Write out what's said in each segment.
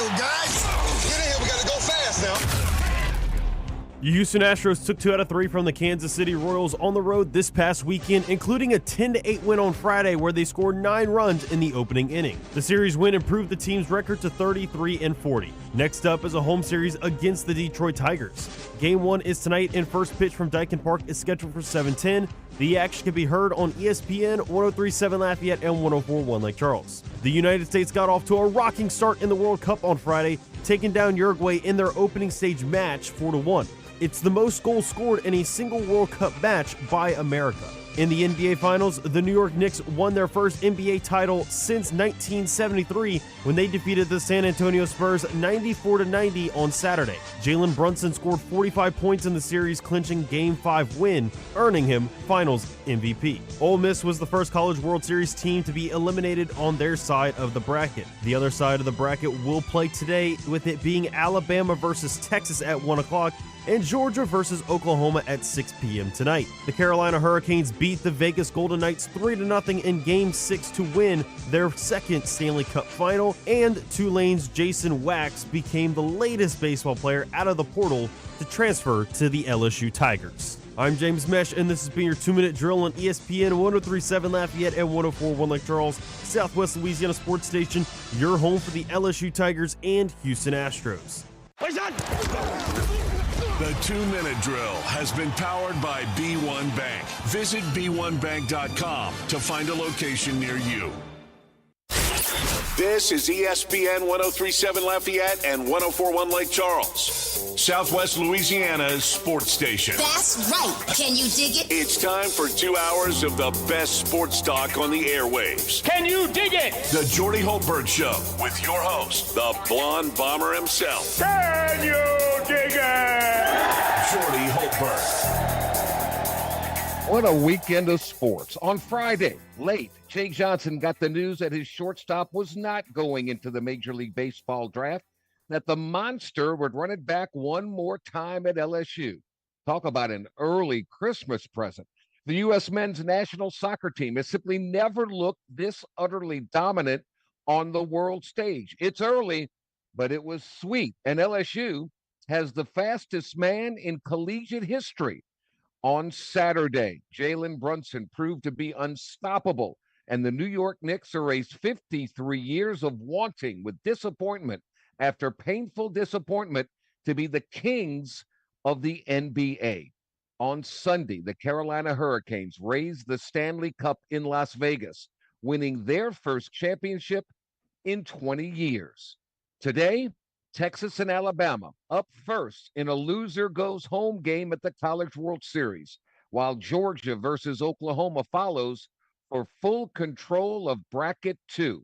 field, guys. Get in here. We got to go fast now. The Houston Astros took 2 out of 3 from the Kansas City Royals on the road this past weekend, including a 10-8 win on Friday where they scored 9 runs in the opening inning. The series win improved the team's record to 33-40. Next up is a home series against the Detroit Tigers. Game 1 is tonight, and first pitch from Daikin Park is scheduled for 7:10. The action can be heard on ESPN, 103.7 Lafayette, and 104.1 Lake Charles. The United States got off to a rocking start in the World Cup on Friday, taking down Uruguay in their opening stage match 4-1. It's the most goals scored in a single World Cup match by America. In the NBA Finals, the New York Knicks won their first NBA title since 1973 when they defeated the San Antonio Spurs 94-90 on Saturday. Jalen Brunson scored 45 points in the series, clinching Game 5 win, earning him Finals MVP. Ole Miss was the first College World Series team to be eliminated on their side of the bracket. The other side of the bracket will play today, with it being Alabama versus Texas at 1 o'clock and Georgia versus Oklahoma at 6 p.m. tonight. The Carolina Hurricanes beat the Vegas Golden Knights 3-0 in Game 6 to win their second Stanley Cup final, and Tulane's Jason Wax became the latest baseball player out of the portal to transfer to the LSU Tigers. I'm James Mesh, and this has been your 2-minute drill on ESPN 103.7 Lafayette and 104.1 Lake Charles, Southwest Louisiana sports station, your home for the LSU Tigers and Houston Astros. The 2-minute drill has been powered by B1 Bank. Visit b1bank.com to find a location near you. This is ESPN 103.7 Lafayette and 104.1 Lake Charles, Southwest Louisiana's sports station. That's right. Can you dig it? It's time for 2 hours of the best sports talk on the airwaves. Can you dig it? The Jordy Hultberg Show with your host, the blonde bomber himself. Can you dig it? Jordy Hultberg. What a weekend of sports. On Friday, late, Jay Johnson got the news that his shortstop was not going into the Major League Baseball draft, that the monster would run it back one more time at LSU. Talk about an early Christmas present. The U.S. men's national soccer team has simply never looked this utterly dominant on the world stage. It's early, but it was sweet. And LSU has the fastest man in collegiate history. On Saturday, Jalen Brunson proved to be unstoppable, and the New York Knicks erased 53 years of wanting with disappointment after painful disappointment to be the kings of the NBA. On Sunday, the Carolina Hurricanes raised the Stanley Cup in Las Vegas, winning their first championship in 20 years. Today, Texas and Alabama up first in a loser goes home game at the College World Series, while Georgia versus Oklahoma follows for full control of bracket 2.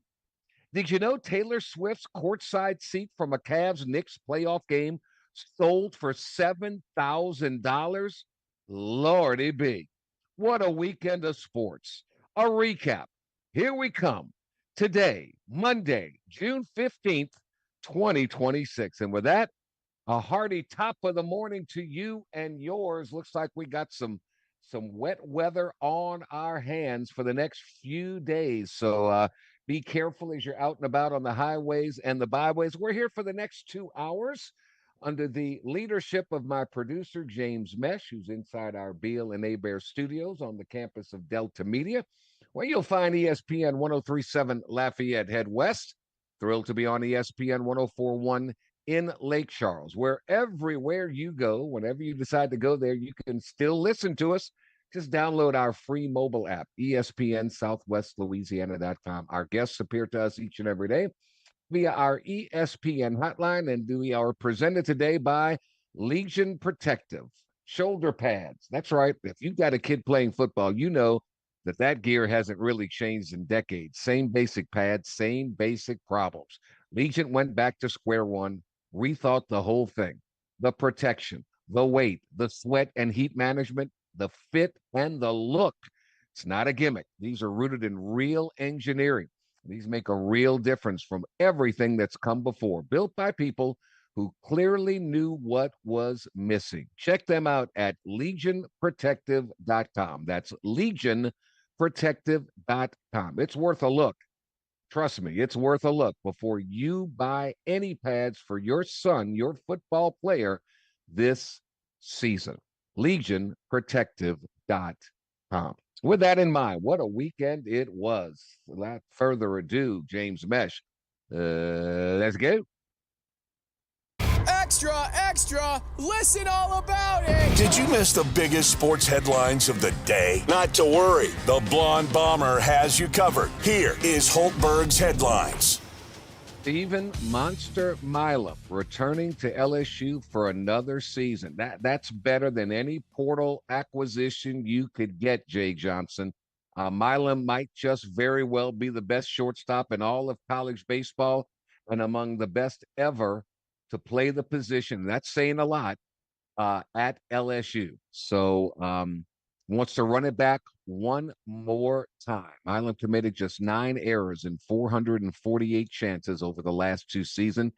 Did you know Taylor Swift's courtside seat from a Cavs-Knicks playoff game sold for $7,000? Lordy be. What a weekend of sports. A recap. Here we come. Today, Monday, June 15th, 2026. And with that, a hearty top of the morning to you and yours. Looks like we got some wet weather on our hands for the next few days. So be careful as you're out and about on the highways and the byways. We're here for the next 2 hours under the leadership of my producer, James Mesh, who's inside our Beal and Abear studios on the campus of Delta Media, where you'll find ESPN 103.7 Lafayette Head West. Thrilled to be on ESPN 104.1 in Lake Charles, where everywhere you go, whenever you decide to go there, you can still listen to us. Just download our free mobile app, ESPN SouthwestLouisiana.com. Our guests appear to us each and every day via our ESPN hotline, and we are presented today by Legion Protective shoulder pads. That's right. If you've got a kid playing football, you know that gear hasn't really changed in decades. Same basic pads, same basic problems. Legion went back to square one, rethought the whole thing. The protection, the weight, the sweat and heat management, the fit and the look. It's not a gimmick. These are rooted in real engineering. These make a real difference from everything that's come before, built by people who clearly knew what was missing. Check them out at legionprotective.com. That's legionprotective.com. It's worth a look. Trust me, it's worth a look before you buy any pads for your son, your football player, this season. LegionProtective.com. With that in mind, what a weekend it was. Without further ado, James Mesh, let's go. Extra, extra, listen all about it. Did you miss the biggest sports headlines of the day? Not to worry. The Blonde Bomber has you covered. Here is Hultberg's headlines. Stephen Monster Milam returning to LSU for another season. That's better than any portal acquisition you could get, Jay Johnson. Milam might just very well be the best shortstop in all of college baseball and among the best ever to play the position. That's saying a lot at LSU. So wants to run it back one more time. Milam committed just 9 errors in 448 chances over the last 2 seasons.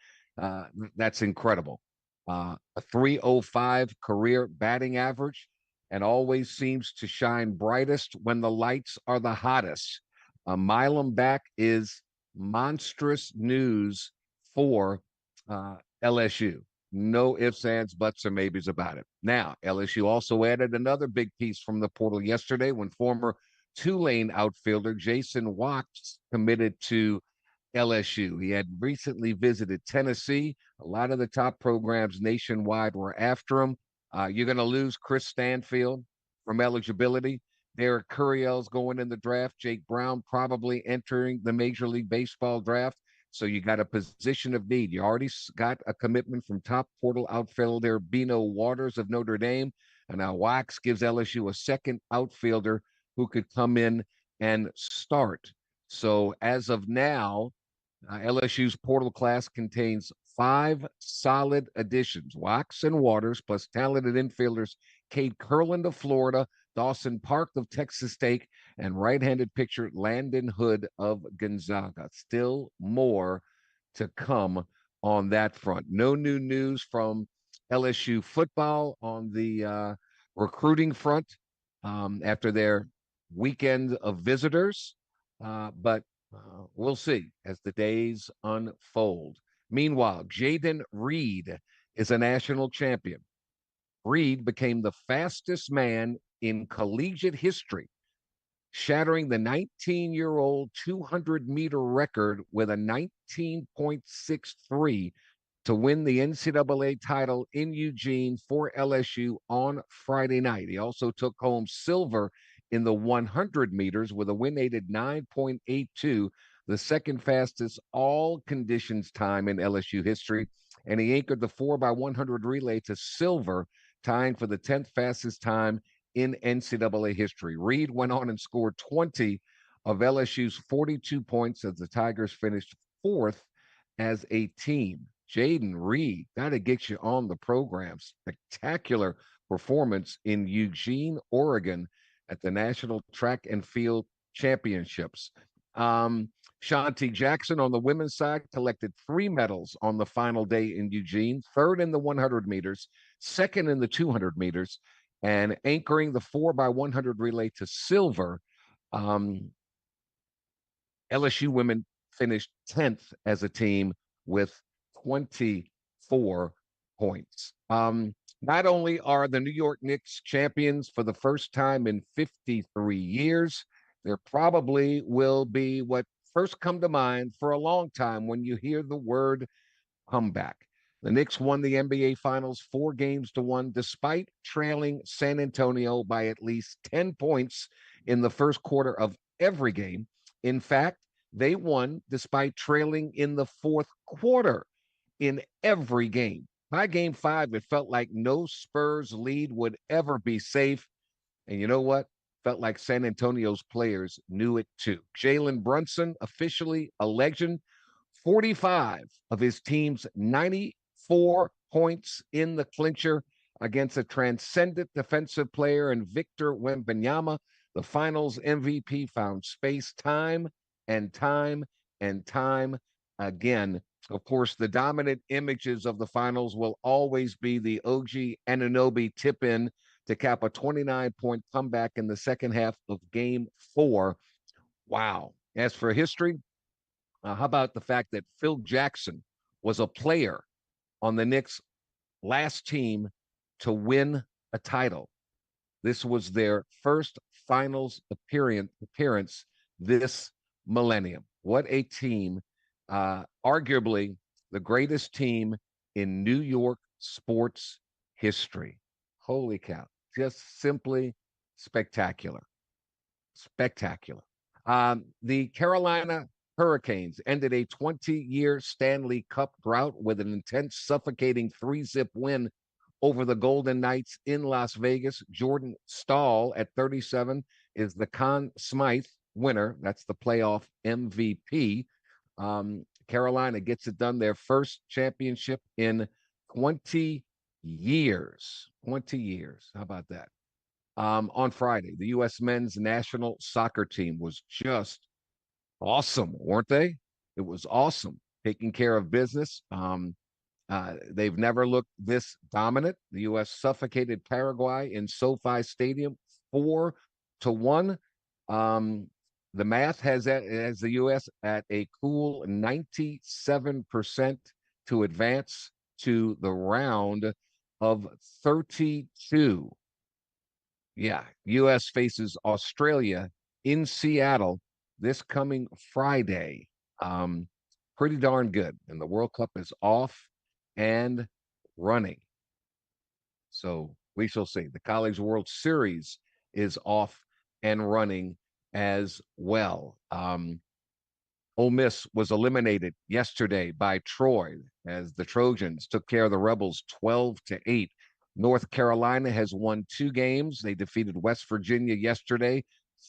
That's incredible. A 305 career batting average, and always seems to shine brightest when the lights are the hottest. Milam back is monstrous news for LSU. No ifs, ands, buts, or maybes about it. Now, LSU also added another big piece from the portal yesterday when former Tulane outfielder Jason Watts committed to LSU. He had recently visited Tennessee. A lot of the top programs nationwide were after him. You're going to lose Chris Stanfield from eligibility. Derek Curiel's going in the draft. Jake Brown probably entering the Major League Baseball draft. So you got a position of need. You already got a commitment from top portal outfielder Bino Waters of Notre Dame. And now Wax gives LSU a second outfielder who could come in and start. So as of now, LSU's portal class contains 5 solid additions: Wax and Waters, plus talented infielders Cade Kurland of Florida, Dawson Park of Texas State, and right-handed pitcher Landon Hood of Gonzaga. Still more to come on that front. No new news from LSU football on the recruiting front after their weekend of visitors, but we'll see as the days unfold. Meanwhile, Jaden Reed is a national champion. Reed became the fastest man in collegiate history, shattering the 19-year-old 200-meter record with a 19.63 to win the NCAA title in Eugene for LSU on Friday night. He also took home silver in the 100 meters with a win-aided 9.82, the second fastest all conditions time in LSU history. And he anchored the 4x100 relay to silver, tying for the 10th fastest time in NCAA history. Reed went on and scored 20 of LSU's 42 points as the Tigers finished 4th as a team. Jaden Reed, got to get you on the program. Spectacular performance in Eugene, Oregon at the National Track and Field Championships. Shanti Jackson on the women's side collected 3 medals on the final day in Eugene, 3rd in the 100 meters, 2nd in the 200 meters, and anchoring the 4x100 relay to silver. LSU women finished 10th as a team with 24 points. Not only are the New York Knicks champions for the first time in 53 years, there probably will be what first come to mind for a long time when you hear the word comeback. The Knicks won the NBA Finals 4-1, despite trailing San Antonio by at least 10 points in the first quarter of every game. In fact, they won despite trailing in the fourth quarter in every game. By game 5, it felt like no Spurs lead would ever be safe. And you know what? Felt like San Antonio's players knew it too. Jalen Brunson, officially a legend, 45 of his team's 94 points in the clincher against a transcendent defensive player in Victor Wembanyama. The finals MVP found space time and time and time again. Of course, the dominant images of the finals will always be the OG Anunoby tip-in to cap a 29-point comeback in the second half of game 4. Wow. As for history, How about the fact that Phil Jackson was a player on the Knicks' last team to win a title? This was their first finals appearance this millennium. What a team. Arguably the greatest team in New York sports history. Holy cow. Just simply spectacular. Spectacular. The Carolina Hurricanes ended a 20-year Stanley Cup drought with an intense, suffocating 3-zip win over the Golden Knights in Las Vegas. Jordan Stahl at 37 is the Conn Smythe winner. That's the playoff MVP. Carolina gets it done, their first championship in 20 years. 20 years. How about that? On Friday, the U.S. men's national soccer team was just awesome, weren't they? It was awesome, taking care of business. They've never looked this dominant. The U.S. suffocated Paraguay in SoFi Stadium 4-1. The math has the U.S. at a cool 97% to advance to the round of 32. Yeah, U.S. faces Australia in Seattle this coming Friday. Pretty darn good. And the World Cup is off and running. So we shall see. The College World Series is off and running as well. Ole Miss was eliminated yesterday by Troy as the Trojans took care of the Rebels 12-8. North Carolina has won 2 games. They defeated West Virginia yesterday,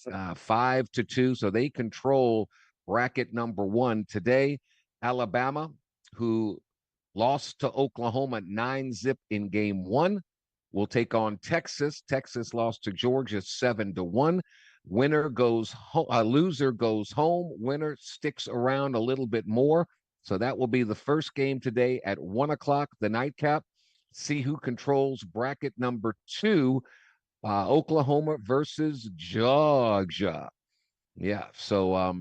5-2. So they control bracket number 1 today. Alabama, who lost to Oklahoma 9-zip in game 1, will take on Texas. Texas lost to Georgia 7-1. Winner goes home, loser goes home. Winner sticks around a little bit more. So that will be the first game today at 1:00, the nightcap. See who controls bracket number 2, Oklahoma versus Georgia. Yeah, so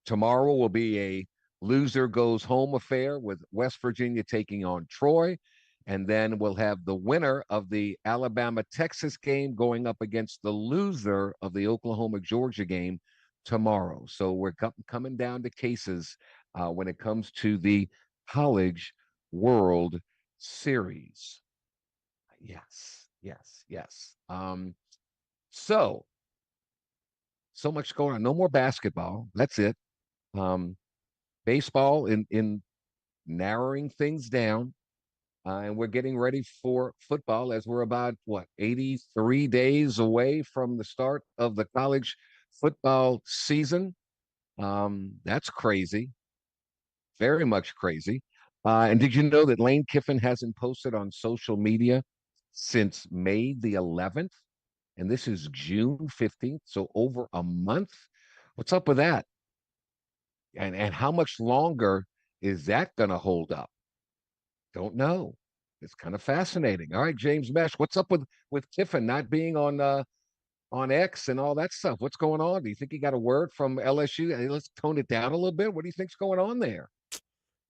tomorrow will be a loser goes home affair with West Virginia taking on Troy. And then we'll have the winner of the Alabama-Texas game going up against the loser of the Oklahoma-Georgia game tomorrow. So we're coming down to cases when it comes to the College World Series. Yes. So much going on. No more basketball. That's it. Baseball in narrowing things down. And we're getting ready for football as we're about, 83 days away from the start of the college football season. That's crazy. Very much crazy. And did you know that Lane Kiffin hasn't posted on social media since May the 11th? And this is June 15th, so over a month. What's up with that? And how much longer is that going to hold up? Don't know. It's kind of fascinating. All right, James Mesh, what's up with Kiffin not being on X and all that stuff? What's going on? Do you think he got a word from LSU? Hey, let's tone it down a little bit. What do you think's going on there?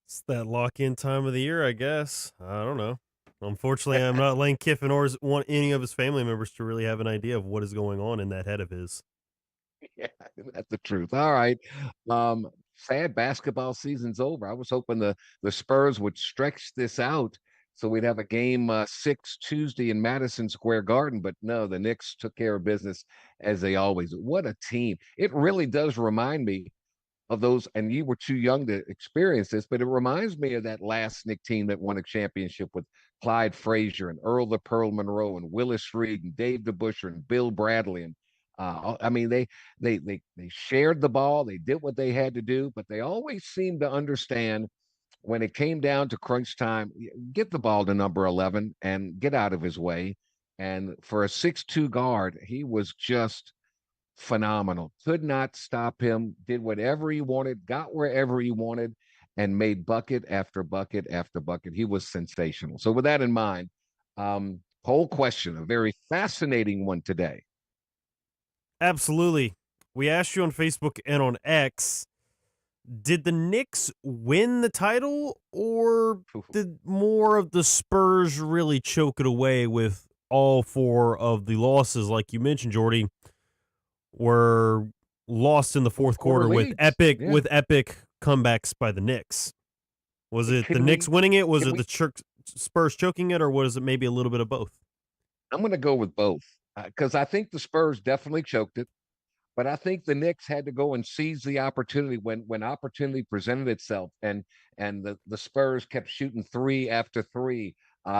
It's that lock-in time of the year, I guess. I don't know. Unfortunately, I'm not Lane Kiffin or want any of his family members to really have an idea of what is going on in that head of his. Yeah, that's the truth. All right. Sad basketball season's over. I was hoping the Spurs would stretch this out so we'd have a game 6 Tuesday in Madison Square Garden, but no, the Knicks took care of business as they always do. What a team. It really does remind me of those, and you were too young to experience this, but it reminds me of that last Knick team that won a championship with Clyde Frazier and Earl the Pearl Monroe and Willis Reed and Dave DeBusschere and Bill Bradley. And I mean, they shared the ball. They did what they had to do, but they always seemed to understand when it came down to crunch time, get the ball to number 11 and get out of his way. And for a 6'2" guard, he was just phenomenal. Could not stop him, did whatever he wanted, got wherever he wanted, and made bucket after bucket after bucket. He was sensational. So with that in mind, poll question, a very fascinating one today. Absolutely. We asked you on Facebook and on X, did the Knicks win the title, or did more of the Spurs really choke it away with all four of the losses, like you mentioned, Jordy, were lost in the fourth Quarter quarter leads. Yeah. with epic comebacks by the Knicks? Was it the Can Knicks we? winning it? Was Can it we? the Spurs choking it, or was it maybe a little bit of both? I'm going to go with both because I think the Spurs definitely choked it. But I think the Knicks had to go and seize the opportunity when opportunity presented itself, and the Spurs kept shooting three after three.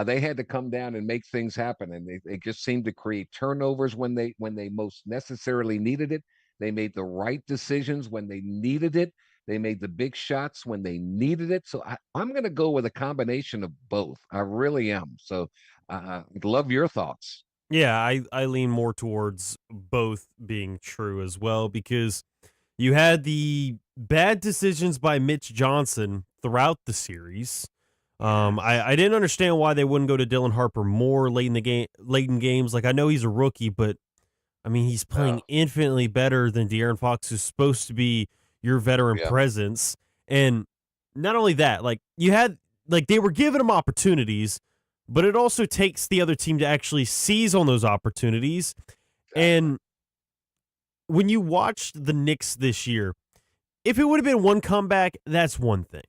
They had to come down and make things happen, and they just seemed to create turnovers when they most necessarily needed it. They made the right decisions when they needed it. They made the big shots when they needed it. So I'm going to go with a combination of both. I really am. So I'd love your thoughts. Yeah, I lean more towards both being true as well, because you had the bad decisions by Mitch Johnson throughout the series. Yes. I didn't understand why they wouldn't go to Dylan Harper more late in the game, late in games. Like, I know he's a rookie, but I mean, he's Yeah. playing infinitely better than De'Aaron Fox, who's supposed to be your veteran Yeah. presence. And not only that, like, you had, like, they were giving him opportunities, but it also takes the other team to actually seize on those opportunities. Exactly. And when you watched the Knicks this year, if it would have been one comeback, that's one thing.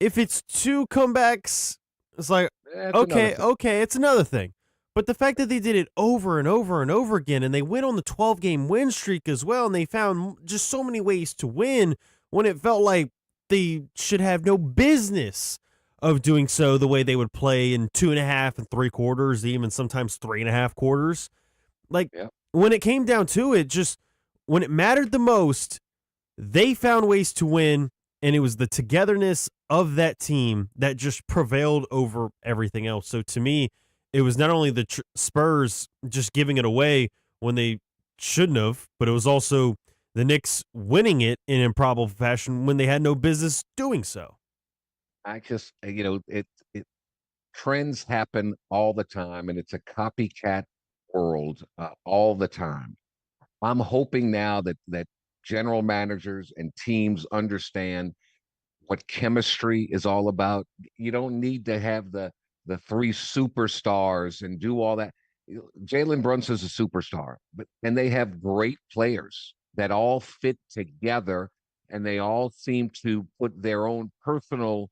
If it's two comebacks, it's like, That's another okay, thing. okay, it's another thing. But the fact that they did it over and over and over again, and they went on the 12-game win streak as well, and they found just so many ways to win when it felt like they should have no business of doing so, the way they would play in 2.5 and 3 quarters, even sometimes 3.5 quarters. Like, Yeah. when it came down to it, just when it mattered the most, they found ways to win, and it was the togetherness of that team that just prevailed over everything else. So to me, it was not only the Spurs just giving it away when they shouldn't have, but it was also the Knicks winning it in improbable fashion when they had no business doing so. I just, it trends happen all the time, and it's a copycat world all the time. I'm hoping now that general managers and teams understand what chemistry is all about. You don't need to have the three superstars and do all that. Jalen Brunson's a superstar, but and they have great players that all fit together, and they all seem to put their own personal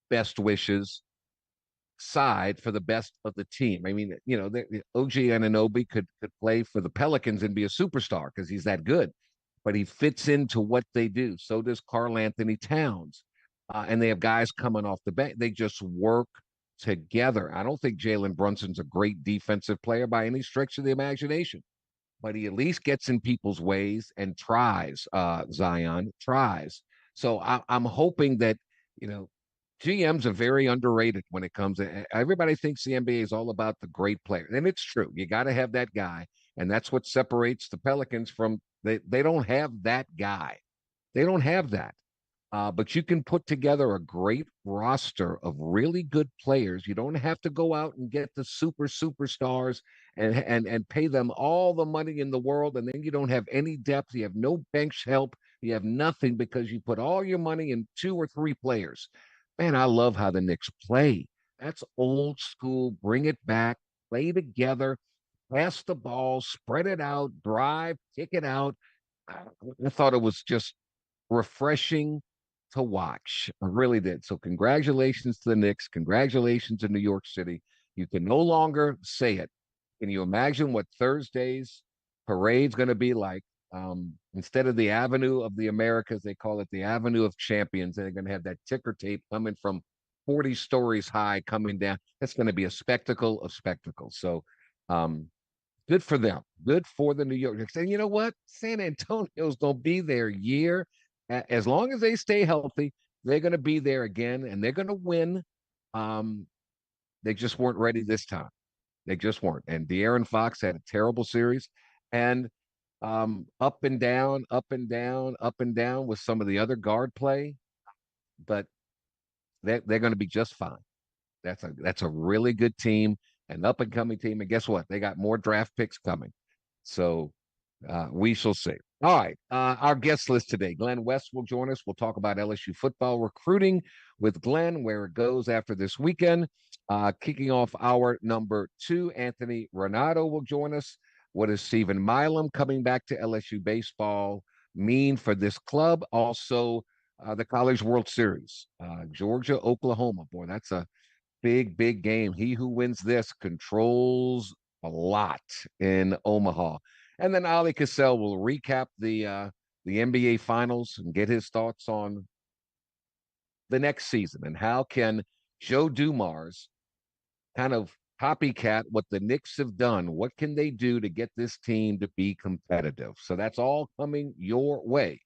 best wishes side for the best of the team. I mean, OG Ananobi could play for the Pelicans and be a superstar because he's that good, but he fits into what they do. So does Karl Anthony Towns, and they have guys coming off the bench. They just work together. I don't think Jalen Brunson's a great defensive player by any stretch of the imagination, but he at least gets in people's ways and tries. Zion tries. So I'm hoping that you know GMs are very underrated when it comes to everybody thinks the NBA is all about the great player. And it's true. You got to have that guy. And that's what separates the Pelicans from they don't have that guy. They don't have that. But you can put together a great roster of really good players. You don't have to go out and get the superstars and pay them all the money in the world, and then you don't have any depth. You have no bench help. You have nothing because you put all your money in two or three players. Man, I love how the Knicks play. That's old school. Bring it back. Play together. Pass the ball. Spread it out. Drive. Kick it out. I thought it was just refreshing to watch. I really did. So congratulations to the Knicks. Congratulations to New York City. You can no longer say it. Can you imagine what Thursday's parade's going to be like? Instead of the Avenue of the Americas, they call it the Avenue of Champions. They're going to have that ticker tape coming from 40 stories high coming down. That's going to be a spectacle of spectacles. So good for them. Good for the New York Knicks. And you know what? San Antonio's going to be there year. As long as they stay healthy, they're going to be there again and they're going to win. Um, they just weren't ready this time. They just weren't. And De'Aaron Fox had a terrible series. And up and down, up and down, up and down with some of the other guard play. But they're going to be just fine. That's a really good team, an up and coming team. And guess what? They got more draft picks coming. So We shall see. All right. Our guest list today. Glenn West will join us. We'll talk about LSU football recruiting with Glenn, where it goes after this weekend. Kicking off our number 2, Anthony Renato will join us. What does Stephen Milam coming back to LSU baseball mean for this club? Also, the College World Series, Georgia, Oklahoma. Boy, that's a big, big game. He who wins this controls a lot in Omaha. And then Ali Cassell will recap the NBA Finals and get his thoughts on the next season and how can Joe Dumars kind of copycat what the Knicks have done. What can they do to get this team to be competitive? So that's all coming your way.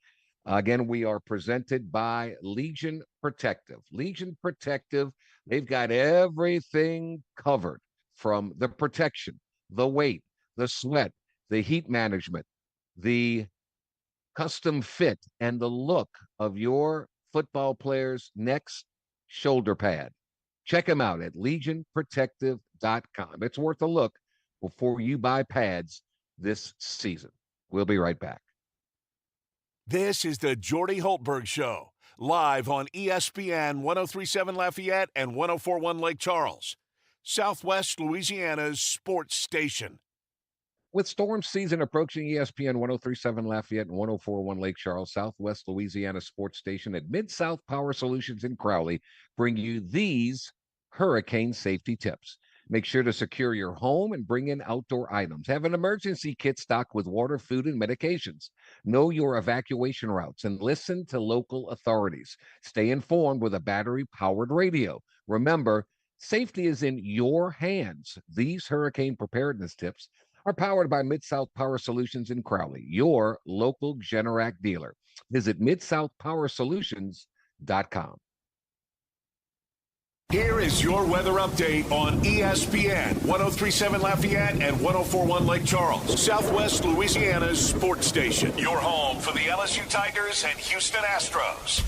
Again, we are presented by Legion Protective. Legion Protective, they've got everything covered from the protection, the weight, the sweat, the heat management, the custom fit, and the look of your football player's next shoulder pad. Check them out at legionprotective.com. It's worth a look before you buy pads this season. We'll be right back. This is the Jordy Hultberg Show, live on ESPN 103.7 Lafayette and 104.1 Lake Charles, Southwest Louisiana's sports station. With storm season approaching, ESPN 103.7 Lafayette and 104.1 Lake Charles, Southwest Louisiana sports station at Mid-South Power Solutions in Crowley bring you these hurricane safety tips. Make sure to secure your home and bring in outdoor items. Have an emergency kit stocked with water, food, and medications. Know your evacuation routes and listen to local authorities. Stay informed with a battery-powered radio. Remember, safety is in your hands. These hurricane preparedness tips are powered by Mid-South Power Solutions in Crowley, your local Generac dealer. Visit midsouthpowersolutions.com. Here is your weather update on ESPN 103.7 Lafayette and 104.1 Lake Charles, Southwest Louisiana's sports station. Your home for the LSU Tigers and Houston Astros.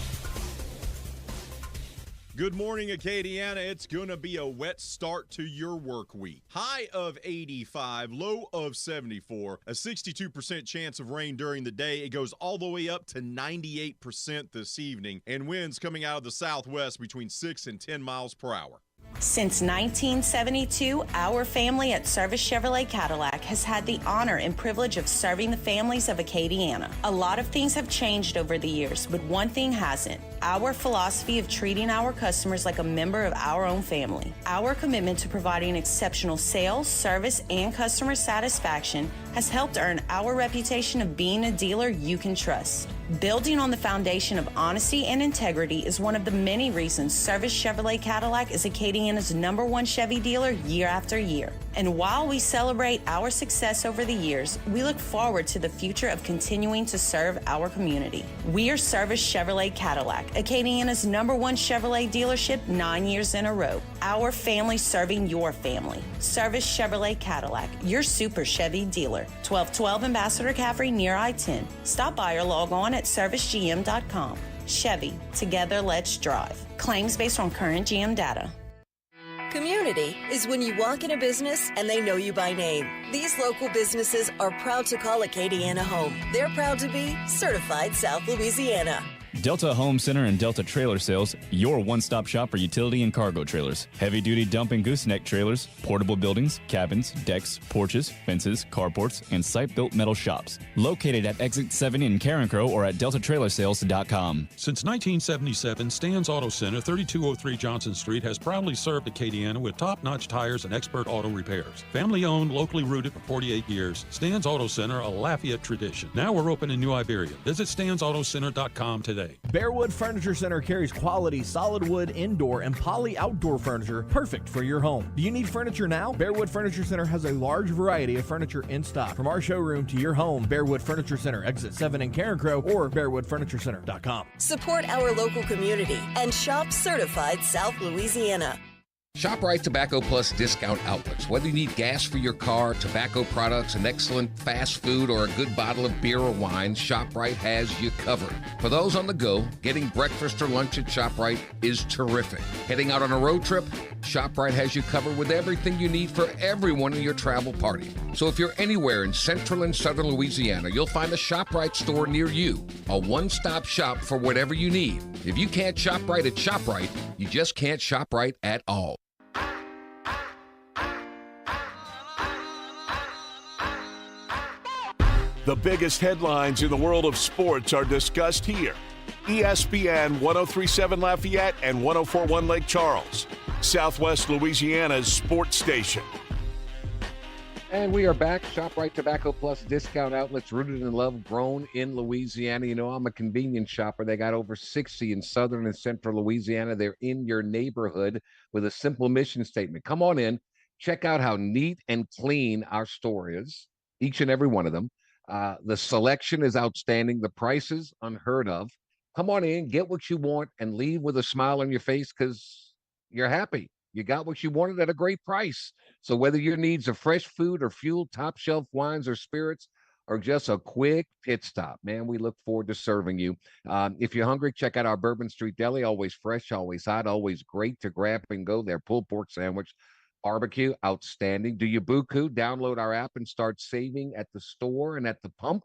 Good morning, Acadiana. It's going to be a wet start to your work week. High of 85, low of 74, a 62% chance of rain during the day. It goes all the way up to 98% this evening, and winds coming out of the southwest between 6 and 10 miles per hour. Since 1972, our family at Service Chevrolet Cadillac has had the honor and privilege of serving the families of Acadiana. A lot of things have changed over the years, but one thing hasn't. Our philosophy of treating our customers like a member of our own family. Our commitment to providing exceptional sales, service, and customer satisfaction has helped earn our reputation of being a dealer you can trust. Building on the foundation of honesty and integrity is one of the many reasons Service Chevrolet Cadillac is Acadiana's #1 Chevy dealer year after year. And while we celebrate our success over the years, we look forward to the future of continuing to serve our community. We are Service Chevrolet Cadillac, Acadiana's #1 Chevrolet dealership 9 years in a row. Our family serving your family. Service Chevrolet Cadillac, your super Chevy dealer. 1212 Ambassador Caffrey near I-10. Stop by or log on at servicegm.com. Chevy, together let's drive. Claims based on current GM data. Community is when you walk in a business and they know you by name. These local businesses are proud to call Acadiana home. They're proud to be certified South Louisiana. Delta Home Center and Delta Trailer Sales, your one-stop shop for utility and cargo trailers, heavy-duty dump and gooseneck trailers, portable buildings, cabins, decks, porches, fences, carports, and site-built metal shops. Located at Exit 7 in Carencro or at deltatrailersales.com. Since 1977, Stan's Auto Center, 3203 Johnson Street, has proudly served Acadiana with top-notch tires and expert auto repairs. Family-owned, locally rooted for 48 years, Stan's Auto Center, a Lafayette tradition. Now we're open in New Iberia. Visit stansautocenter.com today. Bearwood Furniture Center carries quality solid wood indoor and poly outdoor furniture perfect for your home. Do you need furniture now? Bearwood Furniture Center has a large variety of furniture in stock. From our showroom to your home, Bearwood Furniture Center, Exit 7 in Carencro or bearwoodfurniturecenter.com. Support our local community and shop certified South Louisiana. ShopRite Tobacco Plus discount outlets. Whether you need gas for your car, tobacco products, an excellent fast food, or a good bottle of beer or wine, ShopRite has you covered. For those on the go, getting breakfast or lunch at ShopRite is terrific. Heading out on a road trip, ShopRite has you covered with everything you need for everyone in your travel party. So if you're anywhere in central and southern Louisiana, you'll find a ShopRite store near you, a one-stop shop for whatever you need. If you can't shop right at ShopRite, you just can't shop right at all. The biggest headlines in the world of sports are discussed here. ESPN 1037 Lafayette and 1041 Lake Charles, Southwest Louisiana's sports station. And we are back. ShopRite Tobacco Plus discount outlets rooted in love, grown in Louisiana. You know, I'm a convenience shopper. They got over 60 in southern and central Louisiana. They're in your neighborhood with a simple mission statement. Come on in. Check out how neat and clean our store is, each and every one of them. The selection is outstanding. The prices unheard of. Come on in, get what you want, and leave with a smile on your face because you're happy. You got what you wanted at a great price. So whether your needs are fresh food or fuel, top shelf wines or spirits, or just a quick pit stop, man, we look forward to serving you. If you're hungry, check out our Bourbon Street Deli. Always fresh, always hot, always great to grab and go. Their pulled pork sandwich, barbecue, outstanding. Do you buku? Download our app and start saving at the store and at the pump.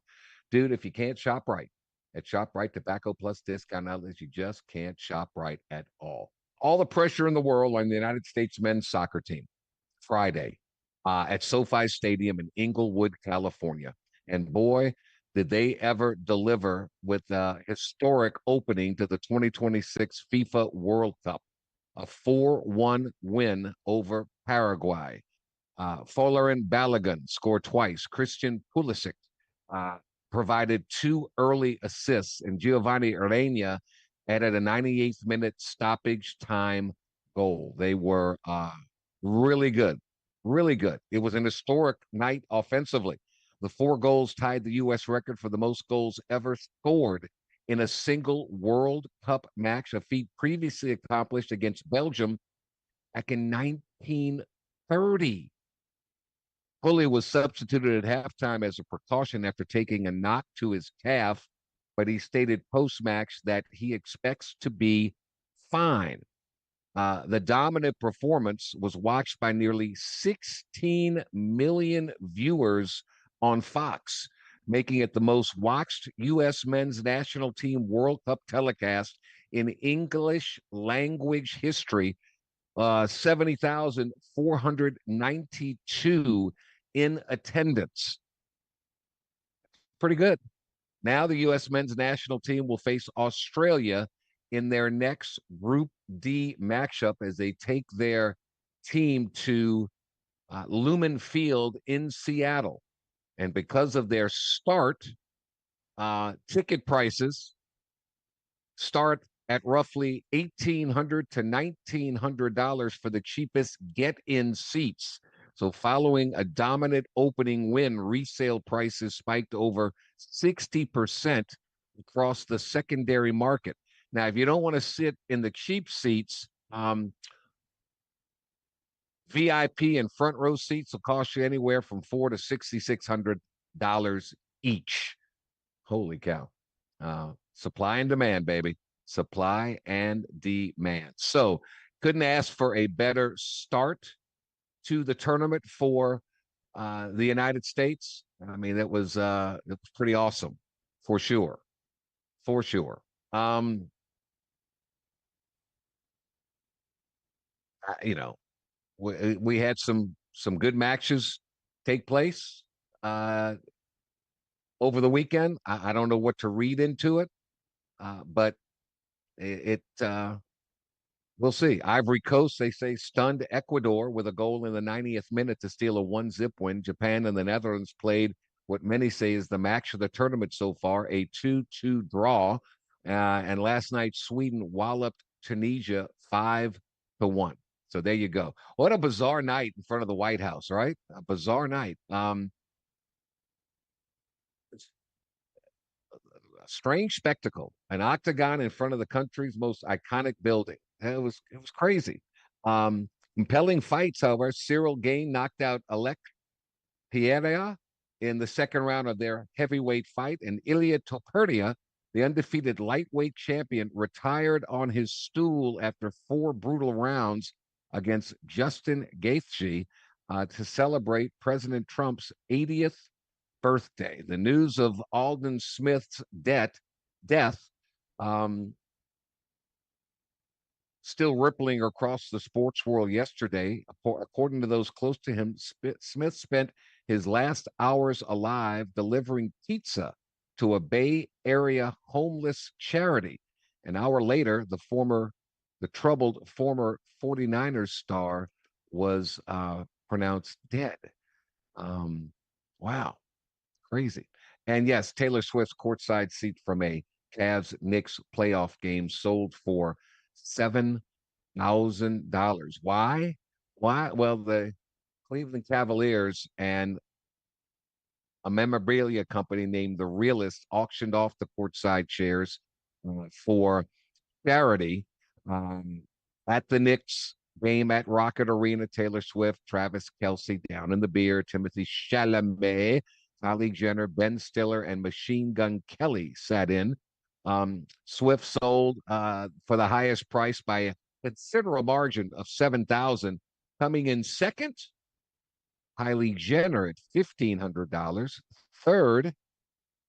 Dude, if you can't shop right at ShopRite Tobacco Plus discount outlets, you just can't shop right at all. All the pressure in the world on the United States men's soccer team Friday at SoFi Stadium in Inglewood, California. And boy, did they ever deliver with a historic opening to the 2026 FIFA World Cup. A 4-1 win over Paraguay. Folarin Balogun scored twice. Christian Pulisic provided 2 early assists, and Giovanni Reina added a 98th minute stoppage time goal. They were really good, really good. It was an historic night offensively. The 4 goals tied the U.S. record for the most goals ever scored in a single World Cup match, a feat previously accomplished against Belgium back in 1930. Pulley was substituted at halftime as a precaution after taking a knock to his calf, but he stated post-match that he expects to be fine. The dominant performance was watched by nearly 16 million viewers on Fox, making it the most watched U.S. men's national team World Cup telecast in English language history. 70,492 in attendance. Pretty good. Now the U.S. men's national team will face Australia in their next Group D matchup as they take their team to Lumen Field in Seattle. And because of their start, ticket prices start at roughly $1,800 to $1,900 for the cheapest get-in seats. So following a dominant opening win, resale prices spiked over 60% across the secondary market. Now, if you don't want to sit in the cheap seats, VIP and front row seats will cost you anywhere from $400 to $6,600 each. Holy cow. Supply and demand, baby. Supply and demand. So couldn't ask for a better start to the tournament for the United States. I mean, it was pretty awesome for sure. For sure. You know, we had some good matches take place over the weekend. I don't know what to read into it, but we'll see. Ivory Coast, they say, stunned Ecuador with a goal in the 90th minute to steal a 1-0 win. Japan and the Netherlands played what many say is the match of the tournament so far, a 2-2 draw. And last night, Sweden walloped Tunisia 5-1. So there you go. What a bizarre night in front of the White House, right? A bizarre night. A strange spectacle. An octagon in front of the country's most iconic building. It was crazy. Compelling fights, however. Cyril Gane knocked out Alec Pereira in the second round of their heavyweight fight, and Ilia Topuria, the undefeated lightweight champion, retired on his stool after 4 brutal rounds against Justin Gaethje to celebrate President Trump's 80th birthday. The news of Alden Smith's death still rippling across the sports world yesterday. According to those close to him, Smith spent his last hours alive delivering pizza to a Bay Area homeless charity. An hour later, the troubled former 49ers star was pronounced dead. Wow, crazy. And yes, Taylor Swift's courtside seat from a Cavs-Knicks playoff game sold for $7,000. Why? Well, the Cleveland Cavaliers and a memorabilia company named The Realist auctioned off the courtside chairs for charity at the Knicks game at Rocket Arena. Taylor Swift, Travis Kelce, Down in the Beer, Timothy Chalamet, Kylie Jenner, Ben Stiller, and Machine Gun Kelly sat in. Swift sold for the highest price by a considerable margin of $7,000. Coming in second, Kylie Jenner at $1,500. Third,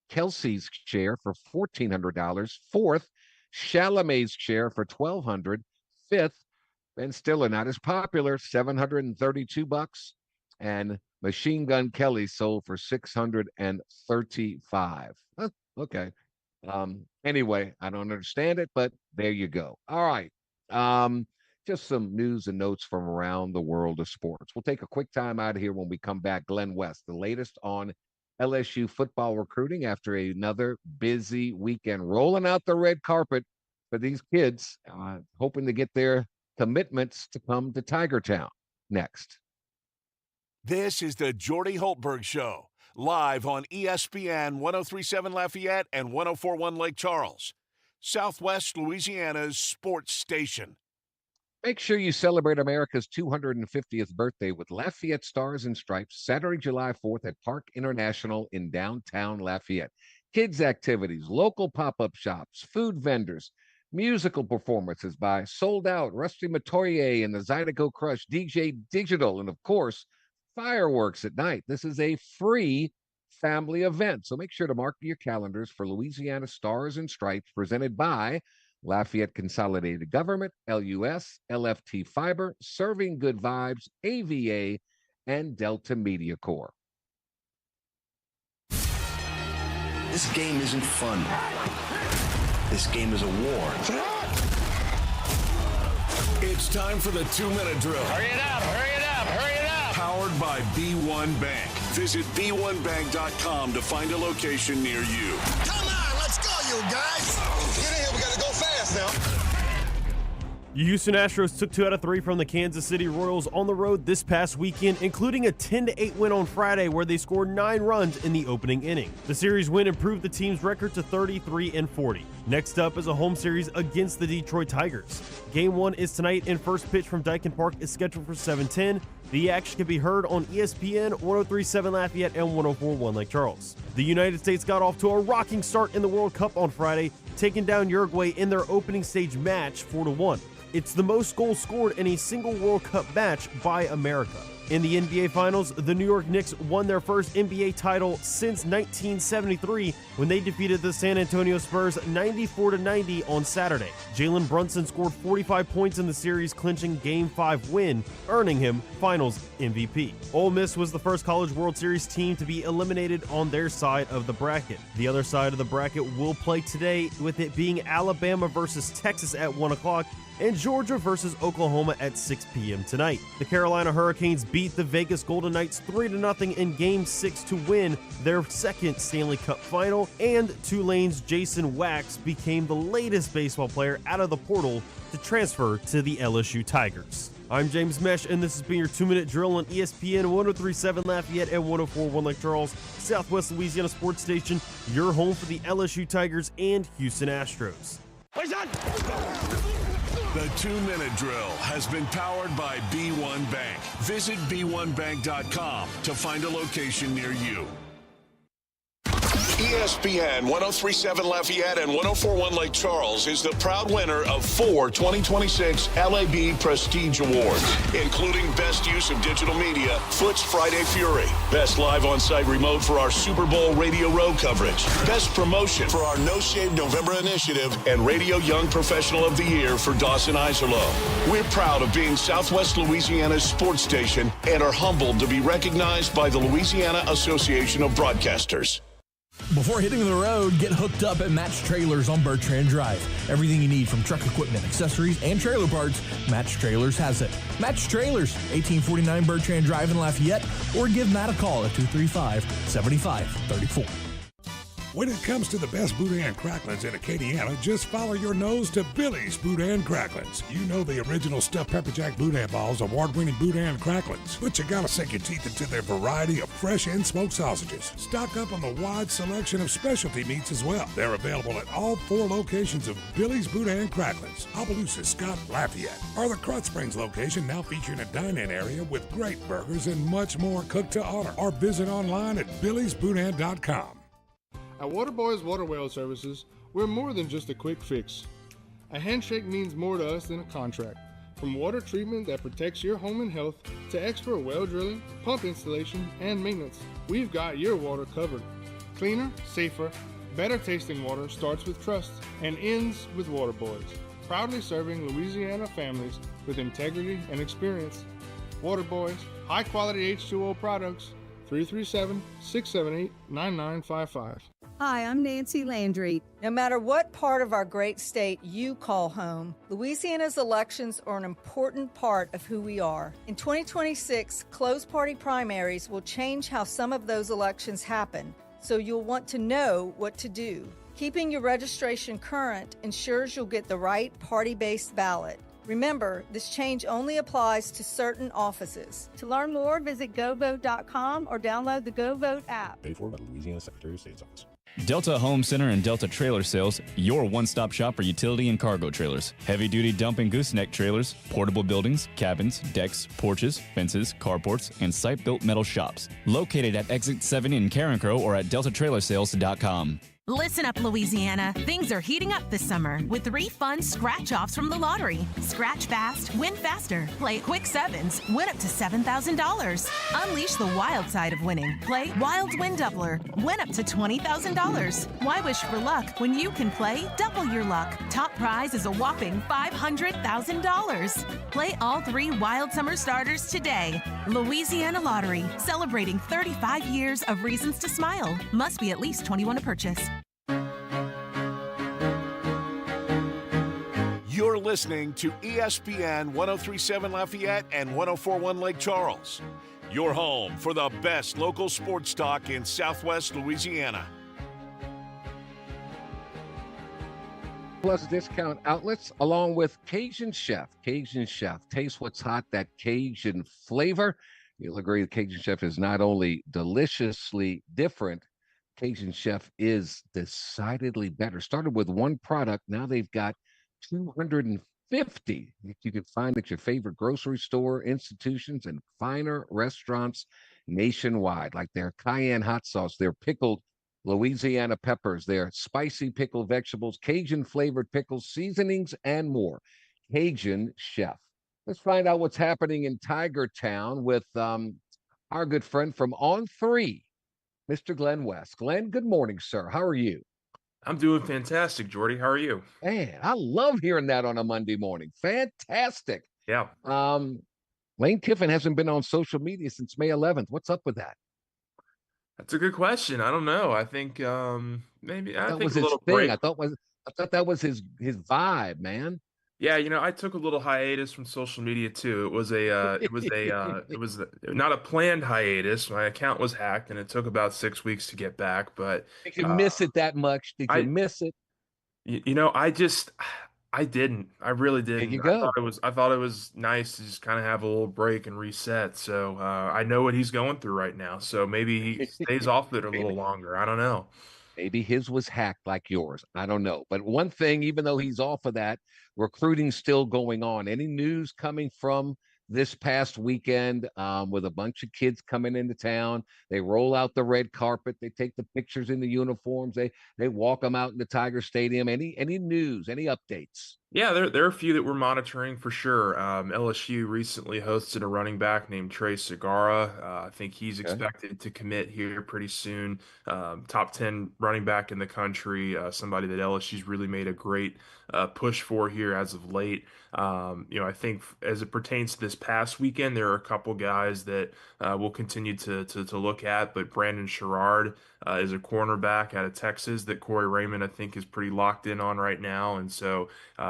Kelsey's chair for $1,400. Fourth, Chalamet's chair for $1,200. Fifth, Ben Stiller, not as popular, $732. And Machine Gun Kelly sold for $635. Okay. Anyway, I don't understand it, but there you go. All right. Just some news and notes from around the world of sports. We'll take a quick time out of here. When we come back, Glenn West, the latest on LSU football recruiting after another busy weekend, rolling out the red carpet for these kids, hoping to get their commitments to come to Tiger Town next. This is the Jordy Hultberg Show, live on ESPN 1037 Lafayette and 1041 Lake Charles, Southwest Louisiana's sports station. Make sure you celebrate America's 250th birthday with Lafayette Stars and Stripes Saturday, July 4th at Park International in downtown Lafayette. Kids activities, local pop-up shops, food vendors, musical performances by Sold Out, Rusty Matoyer and the Zydeco Crush, DJ Digital, and of course, fireworks at night. This is a free family event, so make sure to mark your calendars for Louisiana Stars and Stripes, presented by Lafayette Consolidated Government, LUS, LFT Fiber, Serving Good Vibes, AVA, and Delta Media Corps. This game isn't fun. This game is a war. It's time for the 2-minute drill. Hurry it up, hurry it up, hurry it up. Powered by B1 Bank. Visit b1bank.com to find a location near you. Come on, let's go, you guys. Get in here, we gotta go fast now. The Houston Astros took 2 out of 3 from the Kansas City Royals on the road this past weekend, including a 10-8 win on Friday where they scored 9 runs in the opening inning. The series win improved the team's record to 33-40. Next up is a home series against the Detroit Tigers. Game 1 is tonight, and first pitch from Dyken Park is scheduled for 7:10. The action can be heard on ESPN 1037 Lafayette and 1041 Lake Charles. The United States got off to a rocking start in the World Cup on Friday, taking down Uruguay in their opening stage match 4-1. It's the most goals scored in a single World Cup match by America. In the NBA Finals, the New York Knicks won their first NBA title since 1973 when they defeated the San Antonio Spurs 94-90 on Saturday. Jalen Brunson scored 45 points in the series, clinching Game 5 win, earning him Finals MVP. Ole Miss was the first College World Series team to be eliminated on their side of the bracket. The other side of the bracket will play today, with it being Alabama versus Texas at 1 o'clock and Georgia versus Oklahoma at 6 p.m. tonight. The Carolina Hurricanes beat the Vegas Golden Knights 3-0 in Game 6 to win their second Stanley Cup final, and Tulane's Jason Wax became the latest baseball player out of the portal to transfer to the LSU Tigers. I'm James Mesh, and this has been your 2-minute drill on ESPN 1037 Lafayette and 1041 Lake Charles, Southwest Louisiana sports station, your home for the LSU Tigers and Houston Astros. The The 2-minute drill has been powered by B1 Bank. Visit b1bank.com to find a location near you. ESPN 1037 Lafayette and 1041 Lake Charles is the proud winner of 4 2026 LAB Prestige Awards, including Best Use of Digital Media, Foot's Friday Fury, Best Live On-Site Remote for our Super Bowl Radio Row coverage, Best Promotion for our No Shave November initiative, and Radio Young Professional of the Year for Dawson Iserloh. We're proud of being Southwest Louisiana's sports station and are humbled to be recognized by the Louisiana Association of Broadcasters. Before hitting the road, get hooked up at Match Trailers on Bertrand Drive. Everything you need from truck equipment, accessories, and trailer parts, Match Trailers has it. Match Trailers, 1849 Bertrand Drive in Lafayette, or give Matt a call at 235-7534. When it comes to the best boudin cracklins in Acadiana, just follow your nose to Billy's Boudin Cracklins. You know the original stuffed pepper jack boudin balls, award-winning boudin cracklins. But you gotta sink your teeth into their variety of fresh and smoked sausages. Stock up on the wide selection of specialty meats as well. They're available at all 4 locations of Billy's Boudin Cracklins, Opelousas, Scott, Lafayette, or the Crut Springs location, now featuring a dine-in area with great burgers and much more cooked to order. Or visit online at billysboudin.com. At Waterboys Water Well Services, we're more than just a quick fix. A handshake means more to us than a contract. From water treatment that protects your home and health to expert well drilling, pump installation, and maintenance, we've got your water covered. Cleaner, safer, better tasting water starts with trust and ends with Waterboys. Proudly serving Louisiana families with integrity and experience. Waterboys, high quality H2O products, 337-678-9955. Hi, I'm Nancy Landry. No matter what part of our great state you call home, Louisiana's elections are an important part of who we are. In 2026, closed party primaries will change how some of those elections happen, so you'll want to know what to do. Keeping your registration current ensures you'll get the right party-based ballot. Remember, this change only applies to certain offices. To learn more, visit govote.com or download the GoVote app. Paid for by the Louisiana Secretary of State's office. Delta Home Center and Delta Trailer Sales, your one-stop shop for utility and cargo trailers. Heavy-duty dump and gooseneck trailers, portable buildings, cabins, decks, porches, fences, carports, and site-built metal shops. Located at Exit 7 in Carencro or at deltatrailersales.com. Listen up, Louisiana. Things are heating up this summer with 3 fun scratch-offs from the lottery. Scratch fast, win faster. Play Quick Sevens, win up to $7,000. Unleash the wild side of winning. Play Wild Win Doubler, win up to $20,000. Why wish for luck when you can play double your luck? Top prize is a whopping $500,000. Play all 3 wild summer starters today. Louisiana Lottery, celebrating 35 years of reasons to smile. Must be at least 21 to purchase. You're listening to ESPN 1037 Lafayette and 1041 Lake Charles, your home for the best local sports talk in Southwest Louisiana. Plus discount outlets, along with Cajun Chef. Cajun Chef, taste what's hot, that Cajun flavor. You'll agree that Cajun Chef is not only deliciously different, Cajun Chef is decidedly better. Started with one product, now they've got 250 you can find at your favorite grocery store, institutions, and finer restaurants nationwide, like their cayenne hot sauce, their pickled Louisiana peppers, their spicy pickled vegetables, Cajun flavored pickles, seasonings, and more. Cajun Chef. Let's find out what's happening in Tiger Town with our good friend from On 3, Mr. Glenn West. Glenn, good morning, sir. How are you? I'm doing fantastic, Jordy. How are you? Man, I love hearing that on a Monday morning. Fantastic. Yeah. Lane Kiffin hasn't been on social media since May 11th. What's up with that? That's a good question. I don't know. I think maybe I think was a his little thing. break. I thought that was his vibe, man. Yeah, I took a little hiatus from social media too. It was not a planned hiatus. My account was hacked, and it took about 6 weeks to get back. But Did you miss it that much? Did you miss it? I didn't. I really didn't. There you go. I thought it was nice to just kind of have a little break and reset. So I know what he's going through right now. So maybe he stays off it a little longer. I don't know. Maybe his was hacked like yours. I don't know. But one thing, even though he's off of that, recruiting's still going on. Any news coming from this past weekend with a bunch of kids coming into town? They roll out the red carpet. They take the pictures in the uniforms. They walk them out in the Tiger Stadium. Any news? Any updates? Yeah, there are a few that we're monitoring for sure. LSU recently hosted a running back named Trey Segura. I think he's Okay. expected to commit here pretty soon. Top 10 running back in the country, somebody that LSU's really made a great push for here as of late. I think as it pertains to this past weekend, there are a couple guys that we'll continue to look at, but Brandon Sherrard is a cornerback out of Texas that Corey Raymond, I think, is pretty locked in on right now. And so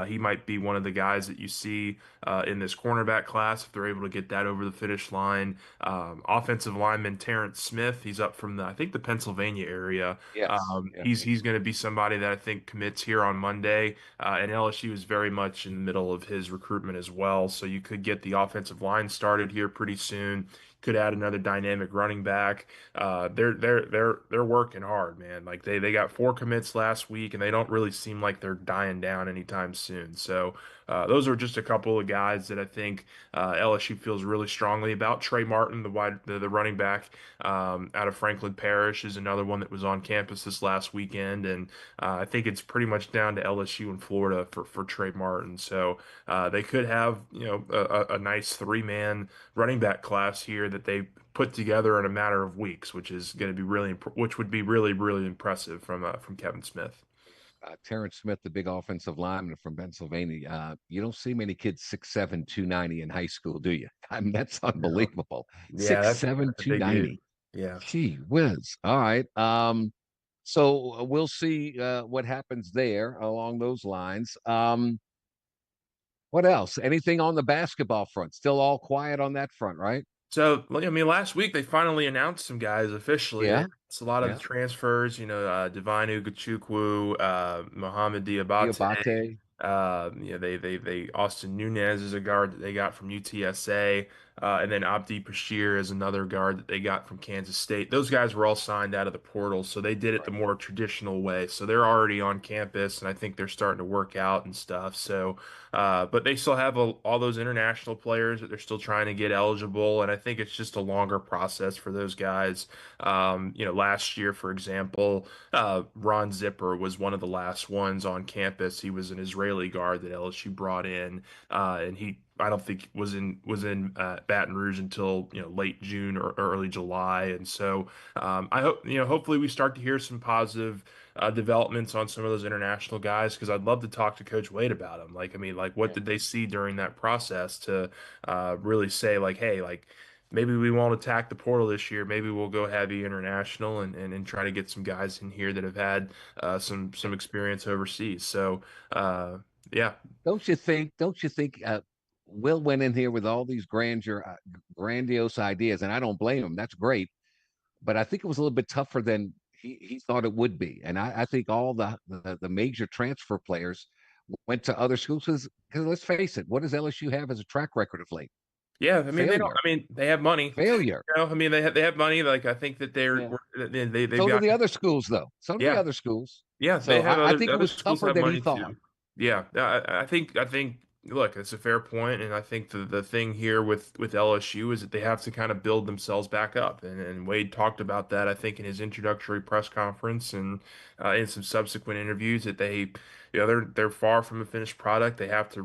he might be one of the guys that you see in this cornerback class if they're able to get that over the finish line. Offensive lineman Terrence Smith, he's up from I think the Pennsylvania area. Yes. He's going to be somebody that I think commits here on Monday. And LSU is very much in the middle of his recruitment as well. So you could get the offensive line started here pretty soon. Could add another dynamic running back. They're working hard, man. Like they got 4 commits last week, and they don't really seem like they're dying down anytime soon. So those are just a couple of guys that I think LSU feels really strongly about. Trey Martin, the running back out of Franklin Parish, is another one that was on campus this last weekend, and I think it's pretty much down to LSU and Florida for Trey Martin. So they could have a nice 3-man running back class here that they put together in a matter of weeks, which is going to be which would be really impressive from Kevin Smith. Terrence Smith, the big offensive lineman from Pennsylvania. You don't see many kids 6'7", 290 in high school, do you? I mean, that's unbelievable. Yeah, 6'7", 290. Yeah. Gee whiz. All right. So we'll see what happens there along those lines. What else? Anything on the basketball front? Still all quiet on that front, right? So, I mean, last week they finally announced some guys officially. Yeah. It's a lot of the transfers, Divine Ugachukwu, Mohamed Diabate. They Austin Nunez is a guard that they got from UTSA, and then Abdi Bashir is another guard that they got from Kansas State. Those guys were all signed out of the portal, so they did it the more traditional way. So they're already on campus, and I think they're starting to work out and stuff. So, but they still have all those international players that they're still trying to get eligible, and I think it's just a longer process for those guys. Last year, for example, Ron Zipper was one of the last ones on campus. He was an Israeli guard that LSU brought in, and I don't think was in Baton Rouge until late June or early July. And so I hope hopefully we start to hear some positive developments on some of those international guys, because I'd love to talk to Coach Wade about them. What did they see during that process to really say hey, maybe we won't attack the portal this year. Maybe we'll go heavy international and try to get some guys in here that have had some experience overseas. So yeah. Don't you think Will went in here with all these grandiose ideas, and I don't blame him. That's great. But I think it was a little bit tougher than he thought it would be. And I think all the major transfer players went to other schools because let's face it, what does LSU have as a track record of late? Yeah, I mean, they have money. Failure. I mean, they have money. I think that they've So got do the other schools, though. So do the other schools. Yeah, So they have I think it other was schools tougher have than he money thought. too. Yeah, I think look, it's a fair point, and I think the thing here with LSU is that they have to kind of build themselves back up, and Wade talked about that, I think, in his introductory press conference and in some subsequent interviews, that they're far from a finished product. They have to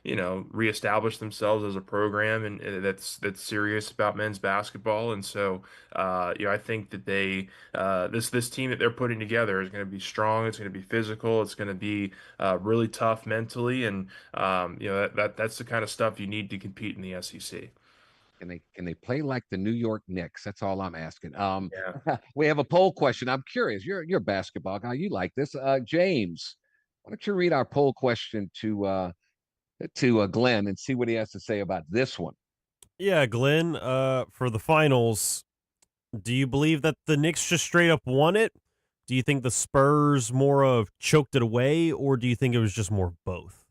reestablish themselves as a program and that's serious about men's basketball. And so I think that this team that they're putting together is going to be strong. It's going to be physical. It's going to be really tough mentally, and that's the kind of stuff you need to compete in the SEC. Can they play like the New York Knicks? That's all I'm asking. We have a poll question. I'm curious. You're a basketball guy. You like this, James? Why don't you read our poll question to Glenn and see what he has to say about this one? Yeah, Glenn. For the finals, do you believe that the Knicks just straight up won it? Do you think the Spurs more of choked it away, or do you think it was just more of both?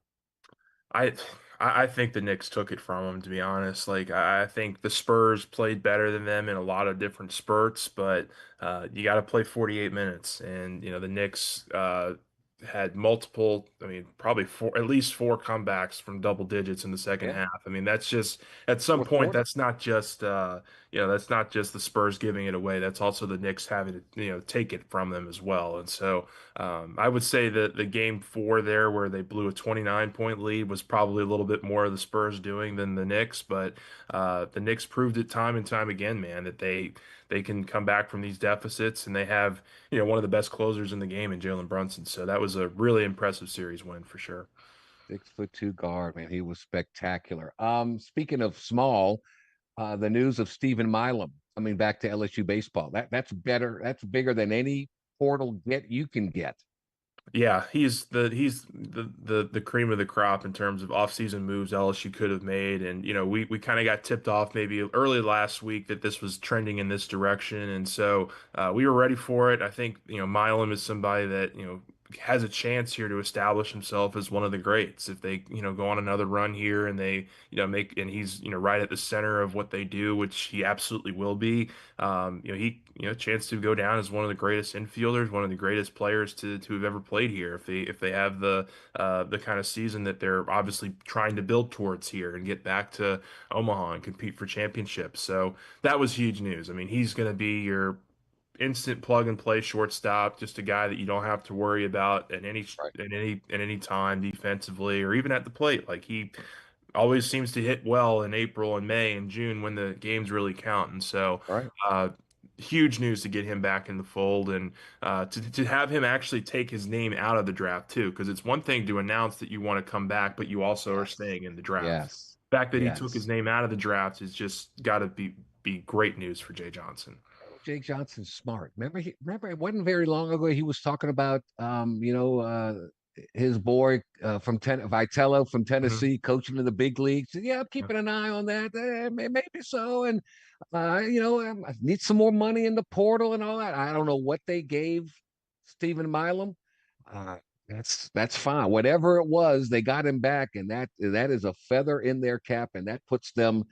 I I think the Knicks took it from them, to be honest. Like, I think the Spurs played better than them in a lot of different spurts, but you got to play 48 minutes. And, the Knicks had multiple, I mean, probably at least four comebacks from double digits in the second Yeah, half. I mean, that's just, at some fourth point, quarter. that's not just the Spurs giving it away. That's also the Knicks having to, take it from them as well. And so, I would say that the game four there, where they blew a 29-point lead, was probably a little bit more of the Spurs doing than the Knicks. But the Knicks proved it time and time again, man, that they can come back from these deficits, and they have one of the best closers in the game in Jalen Brunson. So that was a really impressive series win for sure. 6'2" guard, man. He was spectacular. Speaking of small, the news of Stephen Milam coming back to LSU baseball. That's better. That's bigger than any portal get you can get. Yeah, he's the cream of the crop in terms of offseason moves LSU could have made. And we kind of got tipped off maybe early last week that this was trending in this direction, and so we were ready for it. I think Milam is somebody that has a chance here to establish himself as one of the greats if they go on another run here, and they make, and he's right at the center of what they do, which he absolutely will be. He chance to go down as one of the greatest infielders, one of the greatest players to have ever played here if they have the kind of season that they're obviously trying to build towards here and get back to Omaha and compete for championships. So that was huge news. I mean, he's going to be your instant plug and play shortstop, just a guy that you don't have to worry about at any time defensively or even at the plate. Like, he always seems to hit well in April and May and June when the games really count. And so, Right. huge news to get him back in the fold, and to have him actually take his name out of the draft too, because it's one thing to announce that you want to come back, but you also are staying in the draft. Yes. The fact that he took his Yes. name out of the draft is just got to be great news for Jay Johnson. Jake Johnson's smart. Remember, it wasn't very long ago he was talking about, his boy Vitello from Tennessee, coaching in the big leagues. Yeah, I'm keeping an eye on that. Maybe so. And I need some more money in the portal and all that. I don't know what they gave Stephen Milam. That's fine. Whatever it was, they got him back, and that is a feather in their cap, and that puts them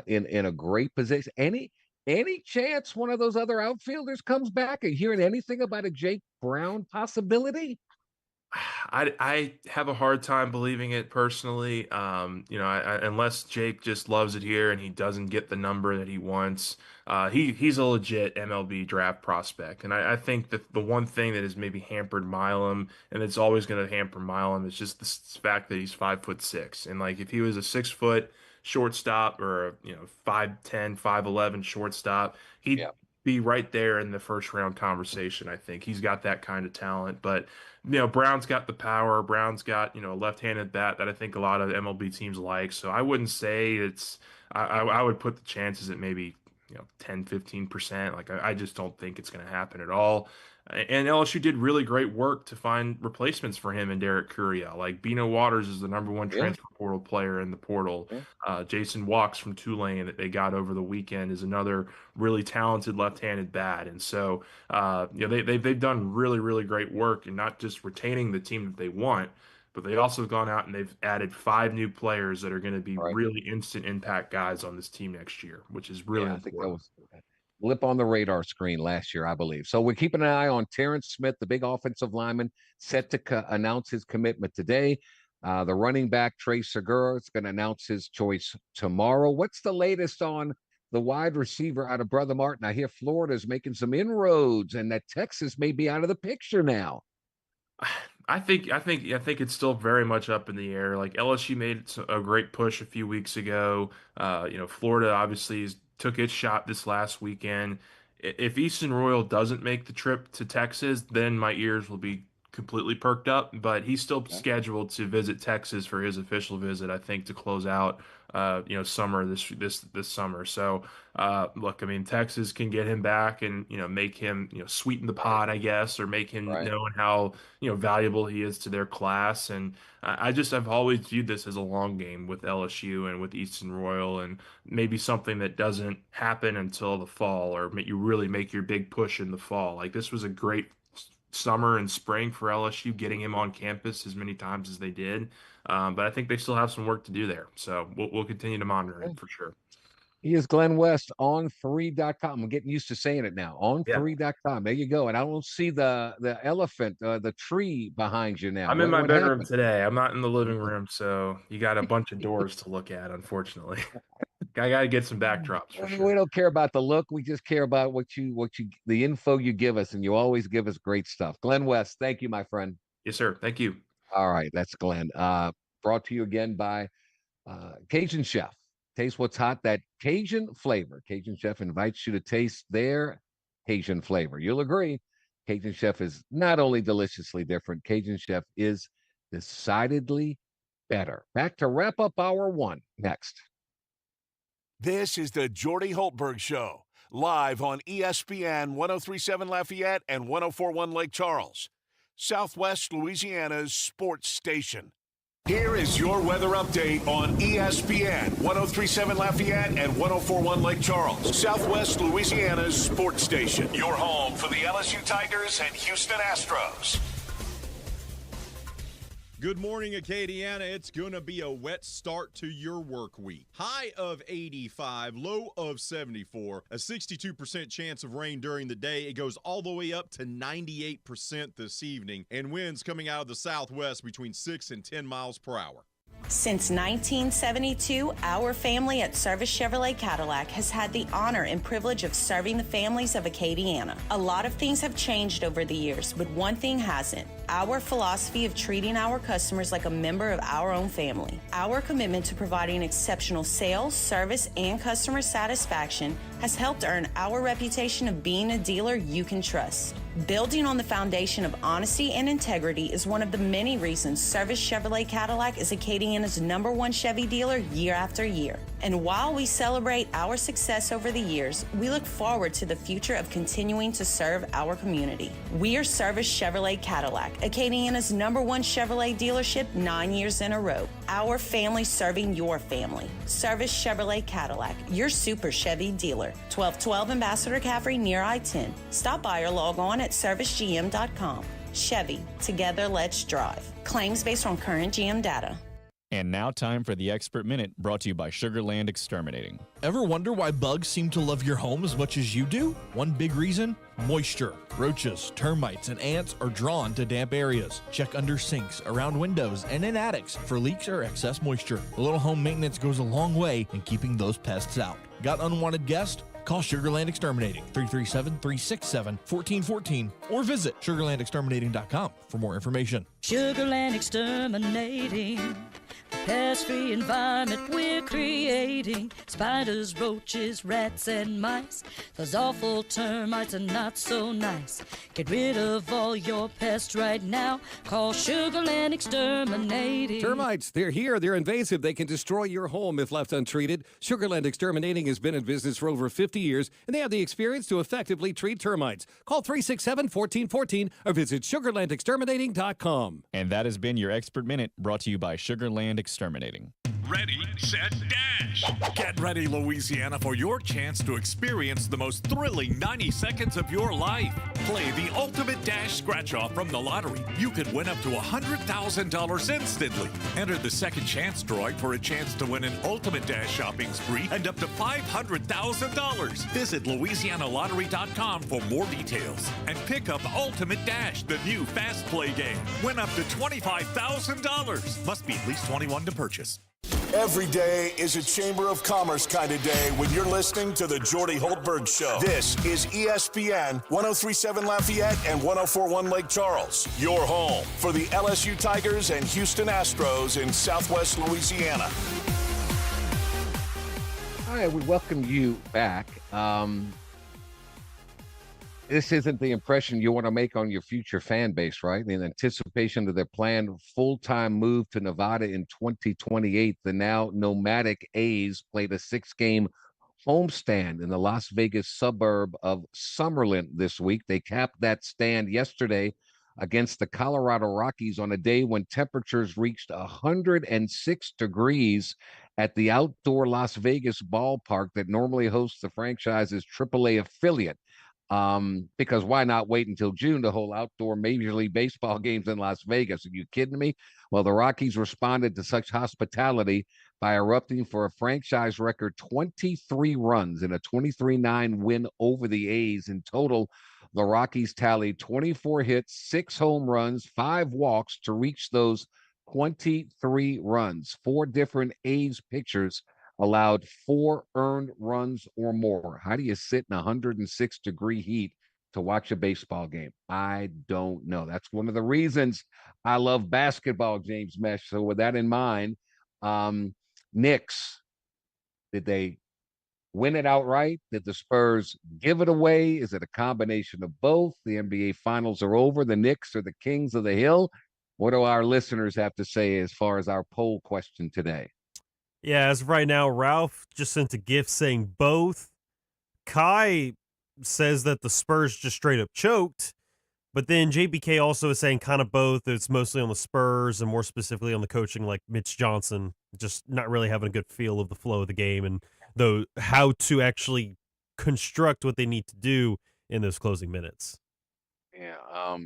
in a great position. Any chance one of those other outfielders comes back? Are you hearing anything about a Jake Brown possibility? I have a hard time believing it personally. Unless Jake just loves it here and he doesn't get the number that he wants. He's a legit MLB draft prospect, and I think that the one thing that has maybe hampered Milam, and it's always going to hamper Milam, is just the fact that he's 5'6", and like if he was a 6 foot shortstop or 5'10", 5'11" shortstop, he'd be right there in the first round conversation. I think he's got that kind of talent, but Brown's got the power. Brown's got a left-handed bat that I think a lot of MLB teams like. So I wouldn't say it's. I would put the chances at maybe 10-15%. Like, I just don't think it's going to happen at all. And LSU did really great work to find replacements for him and Derek Curiel. Like, Bino Waters is the #1 transfer portal player in the portal. Jason Walks from Tulane that they got over the weekend is another really talented left-handed bat. And so, they've done really, really great work in not just retaining the team that they want, but they also have gone out and they've added 5 new players that are going to be really instant impact guys on this team next year, which is really important. I think that was blip on the radar screen last year, I believe. So we're keeping an eye on Terrence Smith, the big offensive lineman, set to announce his commitment today. The running back, Trey Segura, is going to announce his choice tomorrow. What's the latest on the wide receiver out of Brother Martin? I hear Florida is making some inroads and that Texas may be out of the picture now. I think it's still very much up in the air. Like, LSU made a great push a few weeks ago. Florida obviously took its shot this last weekend. If Easton Royal doesn't make the trip to Texas, then my ears will be completely perked up. But he's still scheduled to visit Texas for his official visit, I think, to close out summer this summer. So look, I mean, Texas can get him back and make him sweeten the pot, I guess, or make him know how valuable he is to their class. And I've always viewed this as a long game with LSU and with Easton Royal, and maybe something that doesn't happen until the fall, or you really make your big push in the fall. Like, this was a great summer and spring for LSU, getting him on campus as many times as they did. But I think they still have some work to do there. So we'll continue to monitor it for sure. He is Glenn West on 3.com. I'm getting used to saying it now. On 3.com. There you go. And I don't see the elephant, the tree behind you now. I'm in my what bedroom happened? today. I'm not in the living room, so you got a bunch of doors to look at, unfortunately. I got to get some backdrops for sure. We don't care about the look. We just care about the info you give us, and you always give us great stuff. Glenn West, thank you, my friend. Yes, sir. Thank you. All right, that's Glenn. Brought to you again by Cajun Chef. Taste what's hot, that Cajun flavor. Cajun Chef invites you to taste their Cajun flavor. You'll agree, Cajun Chef is not only deliciously different, Cajun Chef is decidedly better. Back to wrap up hour one next. This is the Jordy Hultberg Show, live on ESPN 1037 Lafayette and 1041 Lake Charles, Southwest Louisiana's sports station. Here is your weather update on ESPN 1037 Lafayette and 1041 Lake Charles, Southwest Louisiana's sports station. Your home for the LSU Tigers and Houston Astros. Good morning, Acadiana. It's going to be a wet start to your work week. High of 85, low of 74, a 62% chance of rain during the day. It goes all the way up to 98% this evening, and winds coming out of the southwest between 6 and 10 miles per hour. Since 1972, our family at Service Chevrolet Cadillac has had the honor and privilege of serving the families of Acadiana. A lot of things have changed over the years, but one thing hasn't. Our philosophy of treating our customers like a member of our own family. Our commitment to providing exceptional sales, service, and customer satisfaction has helped earn our reputation of being a dealer you can trust. Building on the foundation of honesty and integrity is one of the many reasons Service Chevrolet Cadillac is Acadiana's #1 Chevy dealer year after year. And while we celebrate our success over the years, we look forward to the future of continuing to serve our community. We are Service Chevrolet Cadillac, Acadiana's #1 Chevrolet dealership 9 years in a row. Our family serving your family. Service Chevrolet Cadillac, your super Chevy dealer. 1212 Ambassador Caffrey near I-10. Stop by or log on at servicegm.com. Chevy, together let's drive. Claims based on current GM data. And now time for the Expert Minute, brought to you by Sugarland Exterminating. Ever wonder why bugs seem to love your home as much as you do? One big reason? Moisture. Roaches, termites, and ants are drawn to damp areas. Check under sinks, around windows, and in attics for leaks or excess moisture. A little home maintenance goes a long way in keeping those pests out. Got unwanted guests? Call Sugarland Exterminating, 337-367-1414, or visit sugarlandexterminating.com for more information. Sugarland Exterminating, the pest-free environment we're creating. Spiders, roaches, rats, and mice. Those awful termites are not so nice. Get rid of all your pests right now. Call Sugarland Exterminating. Termites, they're here. They're invasive. They can destroy your home if left untreated. Sugarland Exterminating has been in business for over 50 years, and they have the experience to effectively treat termites. Call 367-1414 or visit sugarlandexterminating.com. And that has been your Expert Minute, brought to you by Sugarland Exterminating. Ready, set, dash. Get ready, Louisiana, for your chance to experience the most thrilling 90 seconds of your life. Play the Ultimate Dash Scratch-Off from the lottery. You could win up to $100,000 instantly. Enter the Second Chance drawing for a chance to win an Ultimate Dash shopping spree and up to $500,000. Visit LouisianaLottery.com for more details. And pick up Ultimate Dash, the new fast play game. Win up to $25,000. Must be at least 21 to purchase. Every day is a Chamber of Commerce kind of day when you're listening to the Jordy Hultberg Show. This is ESPN 1037 Lafayette and 1041 Lake Charles. Your home for the LSU Tigers and Houston Astros in Southwest Louisiana. All right, we welcome you back. This isn't the impression you want to make on your future fan base, right? In anticipation of their planned full-time move to Nevada in 2028, the now nomadic A's played a 6-game homestand in the Las Vegas suburb of Summerlin this week. They capped that stand yesterday against the Colorado Rockies on a day when temperatures reached 106 degrees at the outdoor Las Vegas ballpark that normally hosts the franchise's AAA affiliate. Because why not wait until June to hold outdoor Major League Baseball games in Las Vegas? Are you kidding me? Well, the Rockies responded to such hospitality by erupting for a franchise record 23 runs in a 23-9 win over the A's. In total, the Rockies tallied 24 hits, 6 home runs, 5 walks to reach those 23 runs. 4 different A's pitchers allowed 4 earned runs or more. How do you sit in 106-degree heat to watch a baseball game? I don't know. That's one of the reasons I love basketball, James Mesh. So with that in mind, Knicks, did they win it outright? Did the Spurs give it away? Is it a combination of both? The NBA Finals are over. The Knicks are the kings of the hill. What do our listeners have to say as far as our poll question today? Yeah, as of right now, Ralph just sent a gift saying both. Kai says that the Spurs just straight up choked, but then JBK also is saying kind of both. It's mostly on the Spurs and more specifically on the coaching, like Mitch Johnson, just not really having a good feel of the flow of the game and how to actually construct what they need to do in those closing minutes. Yeah,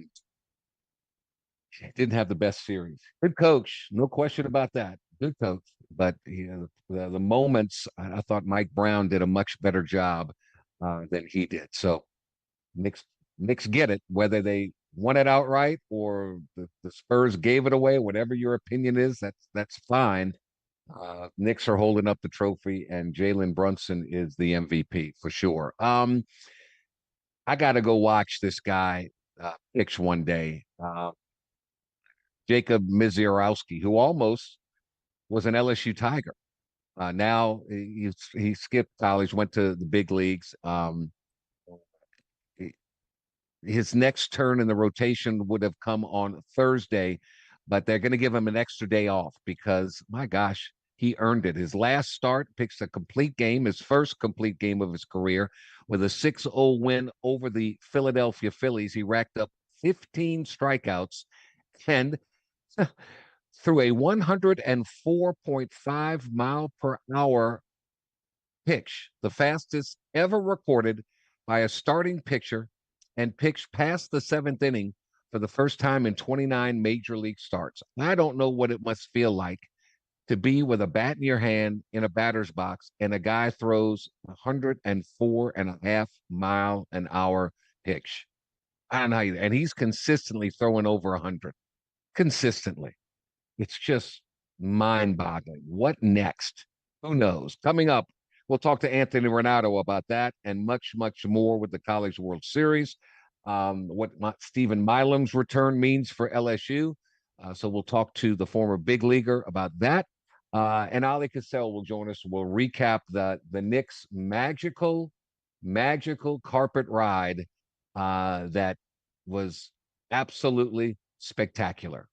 didn't have the best series. Good coach, no question about that. Good coach, but the moments, I thought Mike Brown did a much better job than he did. So Knicks get it, whether they won it outright or the Spurs gave it away. Whatever your opinion is, that's fine. Knicks are holding up the trophy, and Jalen Brunson is the MVP for sure. I got to go watch this guy pitch one day. Jacob Misiorowski, who almost was an LSU Tiger. Now he skipped college, went to the big leagues. His next turn in the rotation would have come on Thursday, but they're going to give him an extra day off because, my gosh, he earned it. His last start picks a complete game, his first complete game of his career, with a 6-0 win over the Philadelphia Phillies. He racked up 15 strikeouts and through a 104.5 mile per hour pitch, the fastest ever recorded by a starting pitcher, and pitched past the 7th inning for the first time in 29 major league starts. I don't know what it must feel like to be with a bat in your hand in a batter's box and a guy throws 104.5 mile an hour pitch. I don't know how you, and he's consistently throwing over 100. Consistently. It's just mind-boggling. What next? Who knows? Coming up, we'll talk to Anthony Renato about that and much, much more with the College World Series. What Stephen Milam's return means for LSU. So we'll talk to the former big leaguer about that. And Ali Cassell will join us. We'll recap the Knicks' magical carpet ride that was absolutely spectacular.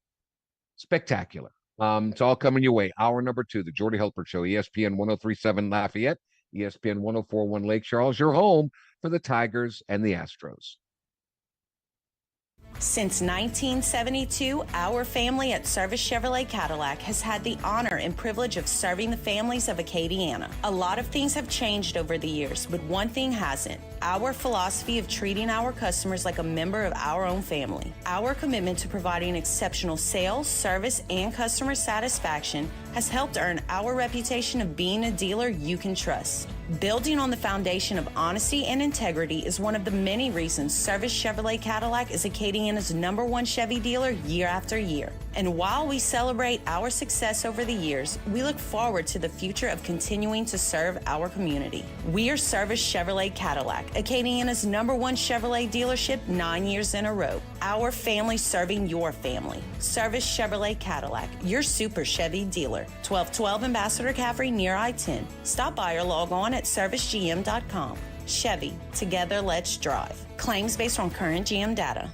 Spectacular. It's all coming your way. Hour number 2, the Jordy Hultberg Show, ESPN 103.7 Lafayette, ESPN 104.1 Lake Charles, your home for the Tigers and the Astros. Since 1972, our family at Service Chevrolet Cadillac has had the honor and privilege of serving the families of Acadiana. A lot of things have changed over the years, but one thing hasn't. Our philosophy of treating our customers like a member of our own family. Our commitment to providing exceptional sales, service, and customer satisfaction has helped earn our reputation of being a dealer you can trust. Building on the foundation of honesty and integrity is one of the many reasons Service Chevrolet Cadillac is Acadiana's #1 Chevy dealer year after year. And while we celebrate our success over the years, we look forward to the future of continuing to serve our community. We are Service Chevrolet Cadillac, Acadiana's #1 Chevrolet dealership 9 years in a row. Our family serving your family. Service Chevrolet Cadillac, your super Chevy dealer. 1212 Ambassador Caffrey near I-10. Stop by or log on at servicegm.com. Chevy, together let's drive. Claims based on current GM data.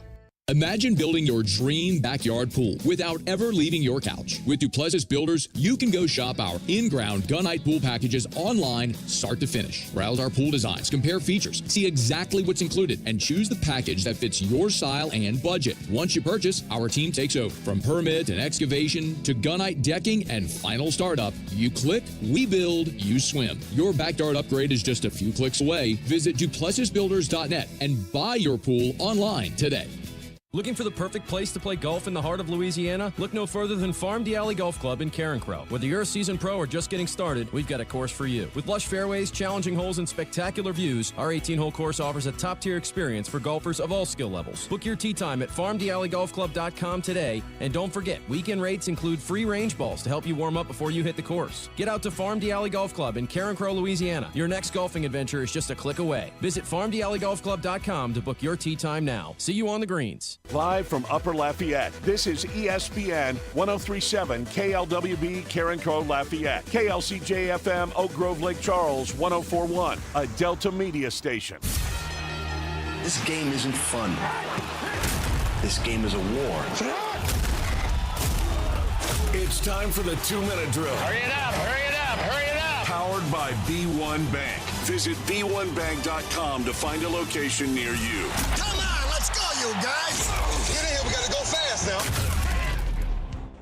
Imagine building your dream backyard pool without ever leaving your couch. With Duplessis Builders, you can go shop our in-ground gunite pool packages online, start to finish. Browse our pool designs, compare features, see exactly what's included, and choose the package that fits your style and budget. Once you purchase, our team takes over. From permit and excavation to gunite decking and final startup, you click, we build, you swim. Your backyard upgrade is just a few clicks away. Visit DuplessisBuilders.net and buy your pool online today. Looking for the perfect place to play golf in the heart of Louisiana? Look no further than Farm D'Alley Golf Club in Carencro. Whether you're a seasoned pro or just getting started, we've got a course for you. With lush fairways, challenging holes, and spectacular views, our 18-hole course offers a top-tier experience for golfers of all skill levels. Book your tee time at farmdalley.golfclub.com today, and don't forget, weekend rates include free range balls to help you warm up before you hit the course. Get out to Farm D'Alley Golf Club in Carencro, Louisiana. Your next golfing adventure is just a click away. Visit farmdalley.golfclub.com to book your tee time now. See you on the greens. Live from Upper Lafayette, this is ESPN 1037 KLWB Carencro Lafayette, KLCJ FM Oak Grove Lake Charles 1041, a Delta Media station. This game isn't fun. This game is a war. It's time for the 2-minute drill. Hurry it up, hurry it up, hurry it up. Powered by B1 Bank. Visit b1bank.com to find a location near you. Come on, let's go, you guys. Get in here, we gotta go fast now.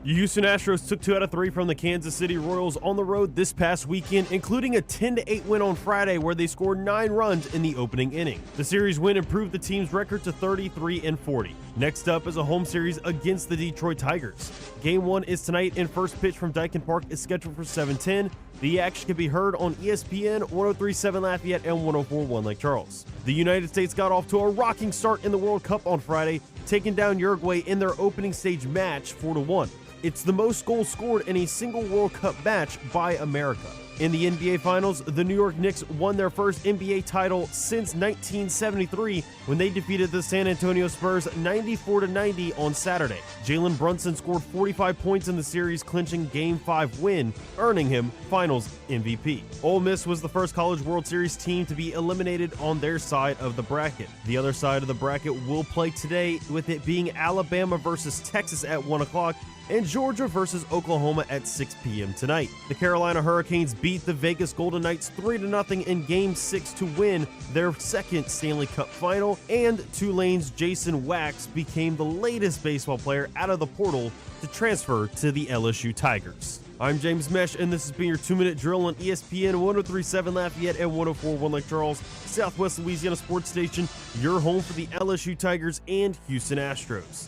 The Houston Astros took 2 out of 3 from the Kansas City Royals on the road this past weekend, including a 10-8 win on Friday where they scored 9 runs in the opening inning. The series win improved the team's record to 33-40. Next up is a home series against the Detroit Tigers. Game 1 is tonight, and first pitch from Daikin Park is scheduled for 7:10. The action can be heard on ESPN 1037 Lafayette and 1041 Lake Charles. The United States got off to a rocking start in the World Cup on Friday, taking down Uruguay in their opening stage match 4-1. It's the most goals scored in a single World Cup match by America. In the NBA Finals, the New York Knicks won their first NBA title since 1973 when they defeated the San Antonio Spurs 94-90 on Saturday. Jalen Brunson scored 45 points in the series, clinching Game 5 win, earning him Finals MVP. Ole Miss was the first College World Series team to be eliminated on their side of the bracket. The other side of the bracket will play today, with it being Alabama versus Texas at 1 o'clock and Georgia versus Oklahoma at 6 p.m. tonight. The Carolina Hurricanes beat the Vegas Golden Knights 3-0 in Game 6 to win their second Stanley Cup final, and Tulane's Jason Wax became the latest baseball player out of the portal to transfer to the LSU Tigers. I'm James Mesh, and this has been your 2-minute drill on ESPN 1037 Lafayette and 1041 Lake Charles, Southwest Louisiana Sports Station, your home for the LSU Tigers and Houston Astros.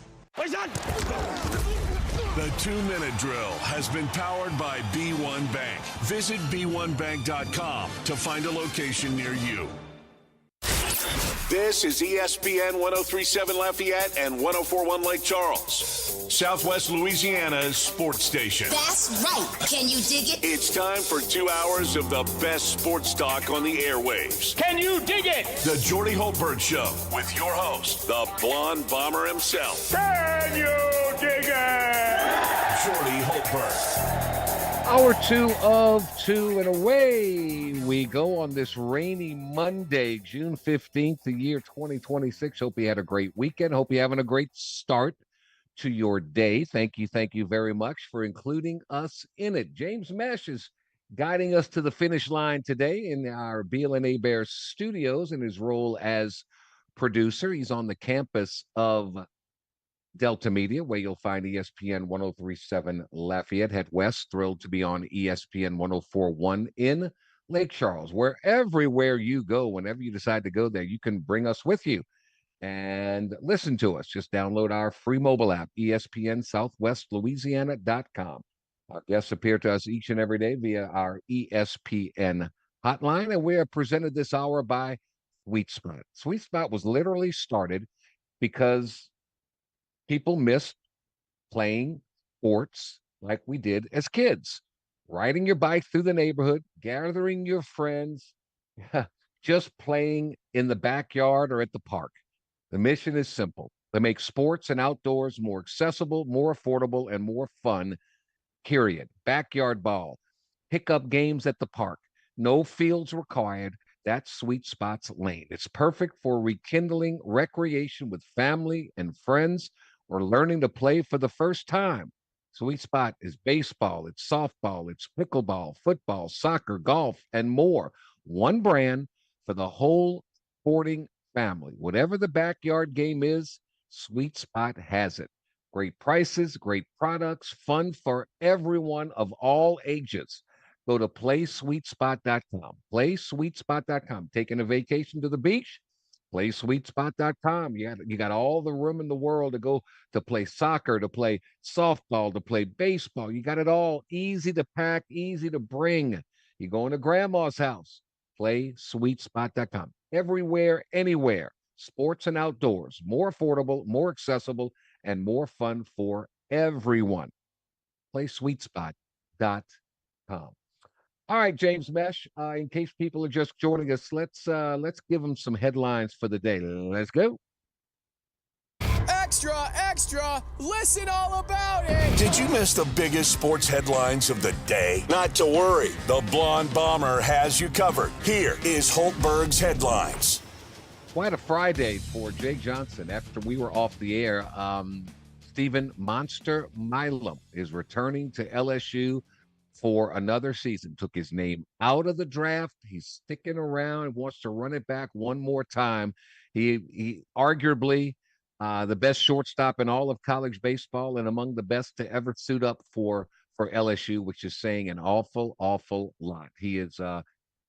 The 2-minute drill has been powered by B1 Bank. Visit b1bank.com to find a location near you. This is ESPN 1037 Lafayette and 1041 Lake Charles, Southwest Louisiana's sports station. That's right. Can you dig it? It's time for 2 hours of the best sports talk on the airwaves. Can you dig it? The Jordy Hultberg Show with your host, the blonde bomber himself. Can you dig it? Jordy Hultberg. Hour 2 of 2, and away we go on this rainy Monday, June 15th, the year 2026. Hope you had a great weekend. Hope you're having a great start to your day. Thank you very much for including us in it. James Mesh is guiding us to the finish line today in our BLNA Bears studios in his role as producer. He's on the campus of Delta Media, where you'll find ESPN 1037 Lafayette. Head west, thrilled to be on ESPN 1041 in Lake Charles. Everywhere you go, whenever you decide to go there, you can bring us with you and listen to us. Just download our free mobile app, ESPN Southwestlouisiana.com. Our guests appear to us each and every day via our ESPN hotline, and we are presented this hour by Sweet Spot. Sweet Spot was literally started because people missed playing sports like we did as kids. Riding your bike through the neighborhood, gathering your friends, just playing in the backyard or at the park. The mission is simple: to make sports and outdoors more accessible, more affordable, and more fun, period. Backyard ball, pickup games at the park, no fields required. That's Sweet Spot's lane. It's perfect for rekindling recreation with family and friends, or learning to play for the first time. Sweet Spot is baseball, it's softball, it's pickleball, football, soccer, golf, and more. One brand for the whole sporting family. Whatever the backyard game is, Sweet Spot has it. Great prices, great products, fun for everyone of all ages. Go to playsweetspot.com. Playsweetspot.com. Taking a vacation to the beach? PlaySweetspot.com. You got all the room in the world to go to play soccer, to play softball, to play baseball. You got it all easy to pack, easy to bring. You go into grandma's house, PlaySweetspot.com. Everywhere, anywhere. Sports and outdoors. More affordable, more accessible, and more fun for everyone. PlaySweetspot.com. All right, James Mesh. In case people are just joining us, let's give them some headlines for the day. Let's go. Extra, extra, listen all about it. Did you miss the biggest sports headlines of the day? Not to worry. The Blonde Bomber has you covered. Here is Hultberg's headlines. Quite a Friday for Jake Johnson. After we were off the air, Stephen Monster Milam is returning to LSU for another season. Took his name out of the draft. He's sticking around and wants to run it back one more time. He arguably the best shortstop in all of college baseball and among the best to ever suit up for LSU, which is saying an awful, awful lot. He is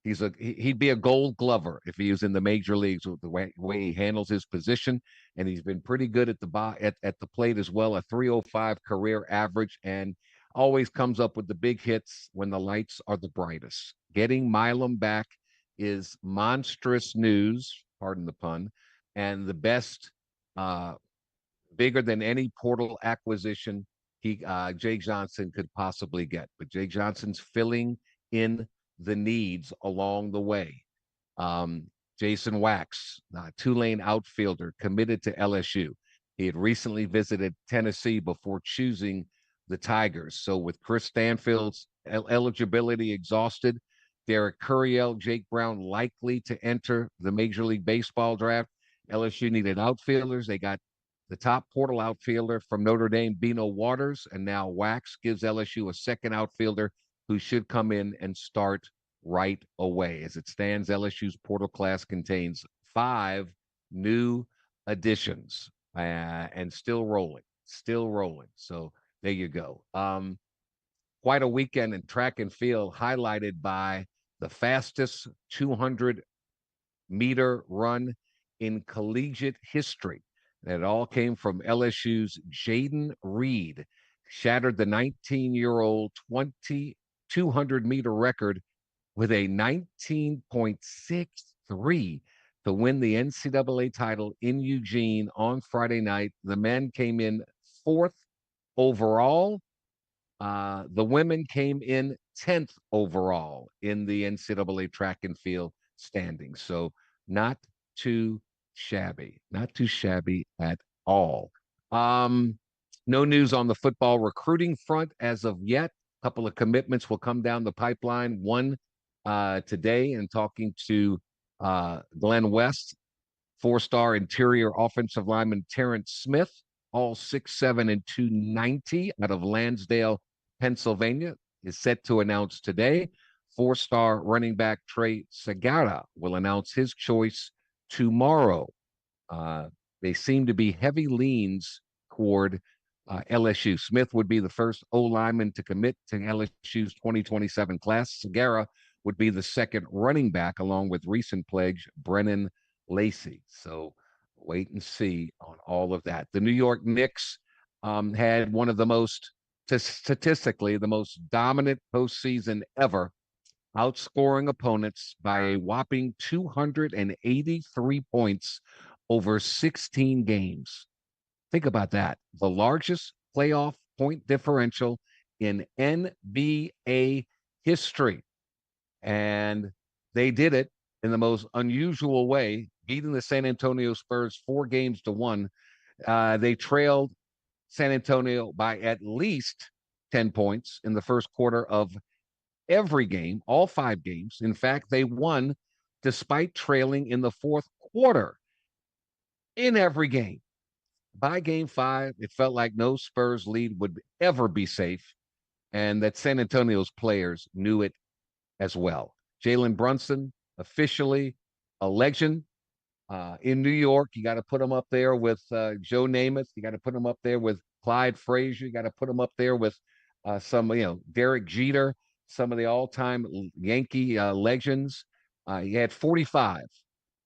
he'd be a Gold Glover if he was in the major leagues with the way he handles his position, and he's been pretty good at the plate as well. A 305 career average, and always comes up with the big hits when the lights are the brightest. Getting Milam back is monstrous news, pardon the pun, and the best, bigger than any portal acquisition Jake Johnson could possibly get. But Jake Johnson's filling in the needs along the way. Jason Wax, Tulane outfielder, committed to LSU. He had recently visited Tennessee before choosing the Tigers. So with Chris Stanfield's eligibility exhausted, Derek Curiel, Jake Brown likely to enter the Major League Baseball draft. LSU needed outfielders. They got the top portal outfielder from Notre Dame, Bino Waters, and now Wax gives LSU a second outfielder who should come in and start right away. As it stands, LSU's portal class contains 5 new additions and still rolling. So there you go. Quite a weekend in track and field, highlighted by the fastest 200-meter run in collegiate history. And it all came from LSU's Jaden Reed, shattered the 19-year-old 200-meter record with a 19.63 to win the NCAA title in Eugene on Friday night. The men came in 4th overall. The women came in 10th overall in the NCAA track and field standings. So not too shabby at all. No news on the football recruiting front as of yet. A couple of commitments will come down the pipeline. One today, and talking to Glenn West, 4-star interior offensive lineman Terrence Smith, all 6'7" and 290 out of Lansdale, Pennsylvania, is set to announce today. 4-star running back Trey Segara will announce his choice tomorrow. They seem to be heavy leans toward LSU. Smith would be the first O-lineman to commit to LSU's 2027 class. Segara would be the second running back, along with recent pledge Brennan Lacey. So wait and see on all of that. The New York Knicks had one of the most, statistically, the most dominant postseason ever, outscoring opponents by a whopping 283 points over 16 games. Think about that. The largest playoff point differential in NBA history. And they did it in the most unusual way, beating the San Antonio Spurs 4-1. They trailed San Antonio by at least 10 points in the first quarter of every game, all 5 games. In fact, they won despite trailing in the fourth quarter in every game. By game 5, it felt like no Spurs lead would ever be safe, and that San Antonio's players knew it as well. Jalen Brunson, officially a legend in New York. You got to put him up there with Joe Namath. You got to put him up there with Clyde Frazier. You got to put him up there with some, Derek Jeter, some of the all-time Yankee legends. He had 45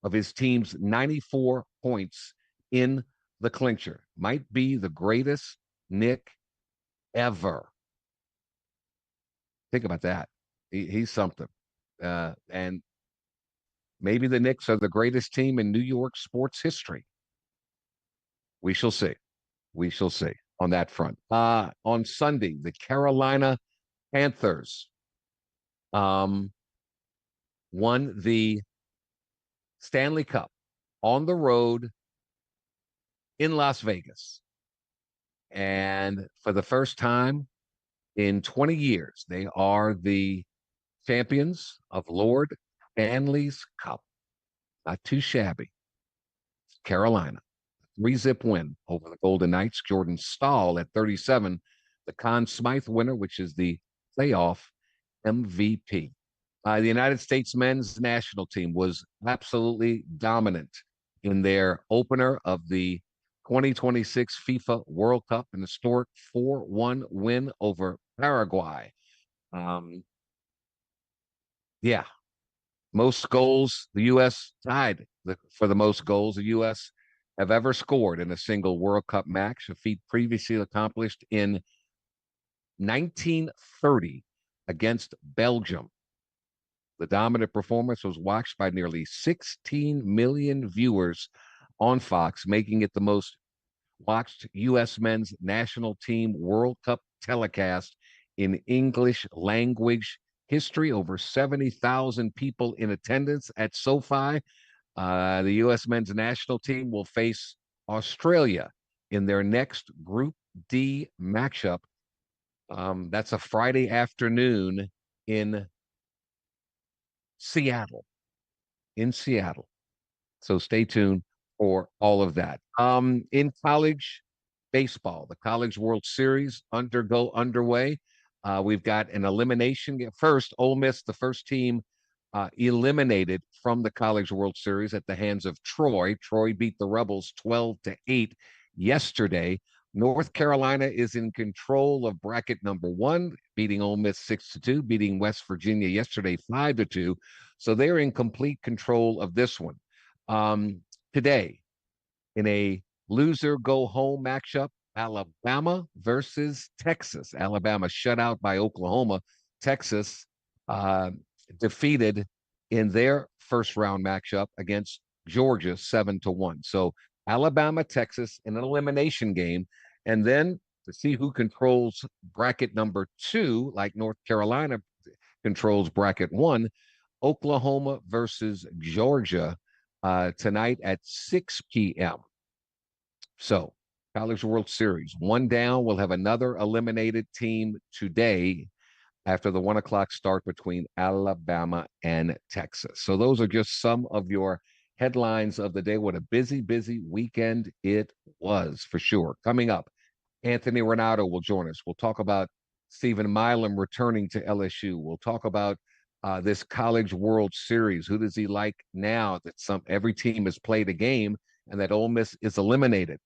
of his team's 94 points in the clincher. Might be the greatest Nick ever. Think about that. He's something. And maybe the Knicks are the greatest team in New York sports history. We shall see. We shall see on that front. On Sunday, the Carolina Panthers won the Stanley Cup on the road in Las Vegas. And for the first time in 20 years, they are the champions of Lord Stanley's Cup. Not too shabby. Carolina, 3-zip win over the Golden Knights. Jordan Stahl at 37, the Conn Smythe winner, which is the playoff MVP. The United States men's national team was absolutely dominant in their opener of the 2026 FIFA World Cup, an historic 4-1 win over Paraguay. Yeah, most goals, the U.S. tied for the most goals the U.S. have ever scored in a single World Cup match, a feat previously accomplished in 1930 against Belgium. The dominant performance was watched by nearly 16 million viewers on Fox, making it the most watched U.S. men's national team World Cup telecast in English language history. Over 70,000 people in attendance at SoFi. The U.S. men's national team will face Australia in their next Group D matchup. That's a Friday afternoon in Seattle. So stay tuned for all of that. In college baseball, the College World Series underway. We've got an elimination. First, Ole Miss, the first team eliminated from the College World Series at the hands of Troy. Troy beat the Rebels 12-8 yesterday. North Carolina is in control of bracket number 1, beating Ole Miss 6-2, beating West Virginia yesterday 5-2. So they're in complete control of this one. Today, in a loser go home matchup, Alabama versus Texas. Alabama shut out by Oklahoma. Texas defeated in their first round matchup against Georgia 7-1. So Alabama, Texas in an elimination game. And then to see who controls bracket number 2, like North Carolina controls bracket 1, Oklahoma versus Georgia tonight at 6 p.m. So College World Series, one down. We'll have another eliminated team today after the 1 o'clock start between Alabama and Texas. So those are just some of your headlines of the day. What a busy, busy weekend it was for sure. Coming up, Anthony Renato will join us. We'll talk about Stephen Milam returning to LSU. We'll talk about this College World Series. Who does he like now that every team has played a game and that Ole Miss is eliminated?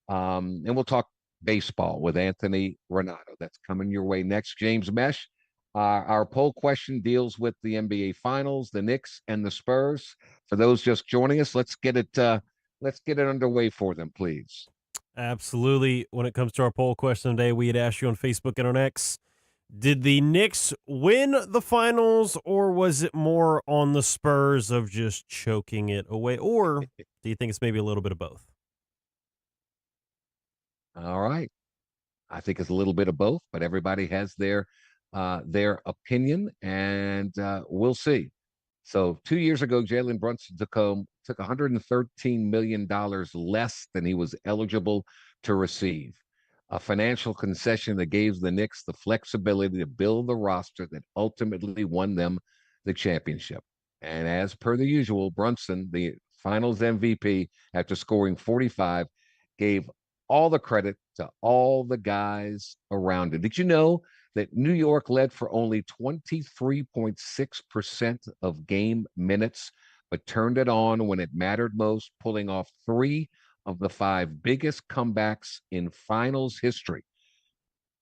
And we'll talk baseball with Anthony Renato. That's coming your way next. James Mesh. Our poll question deals with the NBA Finals, the Knicks and the Spurs. For those just joining us, let's get it underway for them, please. Absolutely. When it comes to our poll question today, we had asked you on Facebook and on X, did the Knicks win the Finals, or was it more on the Spurs of just choking it away? Or do you think it's maybe a little bit of both? All right. I think it's a little bit of both, but everybody has their opinion, and we'll see. So 2 years ago, Jalen Brunson took $113 million less than he was eligible to receive. A financial concession that gave the Knicks the flexibility to build the roster that ultimately won them the championship. And as per the usual, Brunson, the Finals MVP, after scoring 45, gave all the credit to all the guys around it. Did you know that New York led for only 23.6% of game minutes, but turned it on when it mattered most, pulling off 3 of the 5 biggest comebacks in Finals history?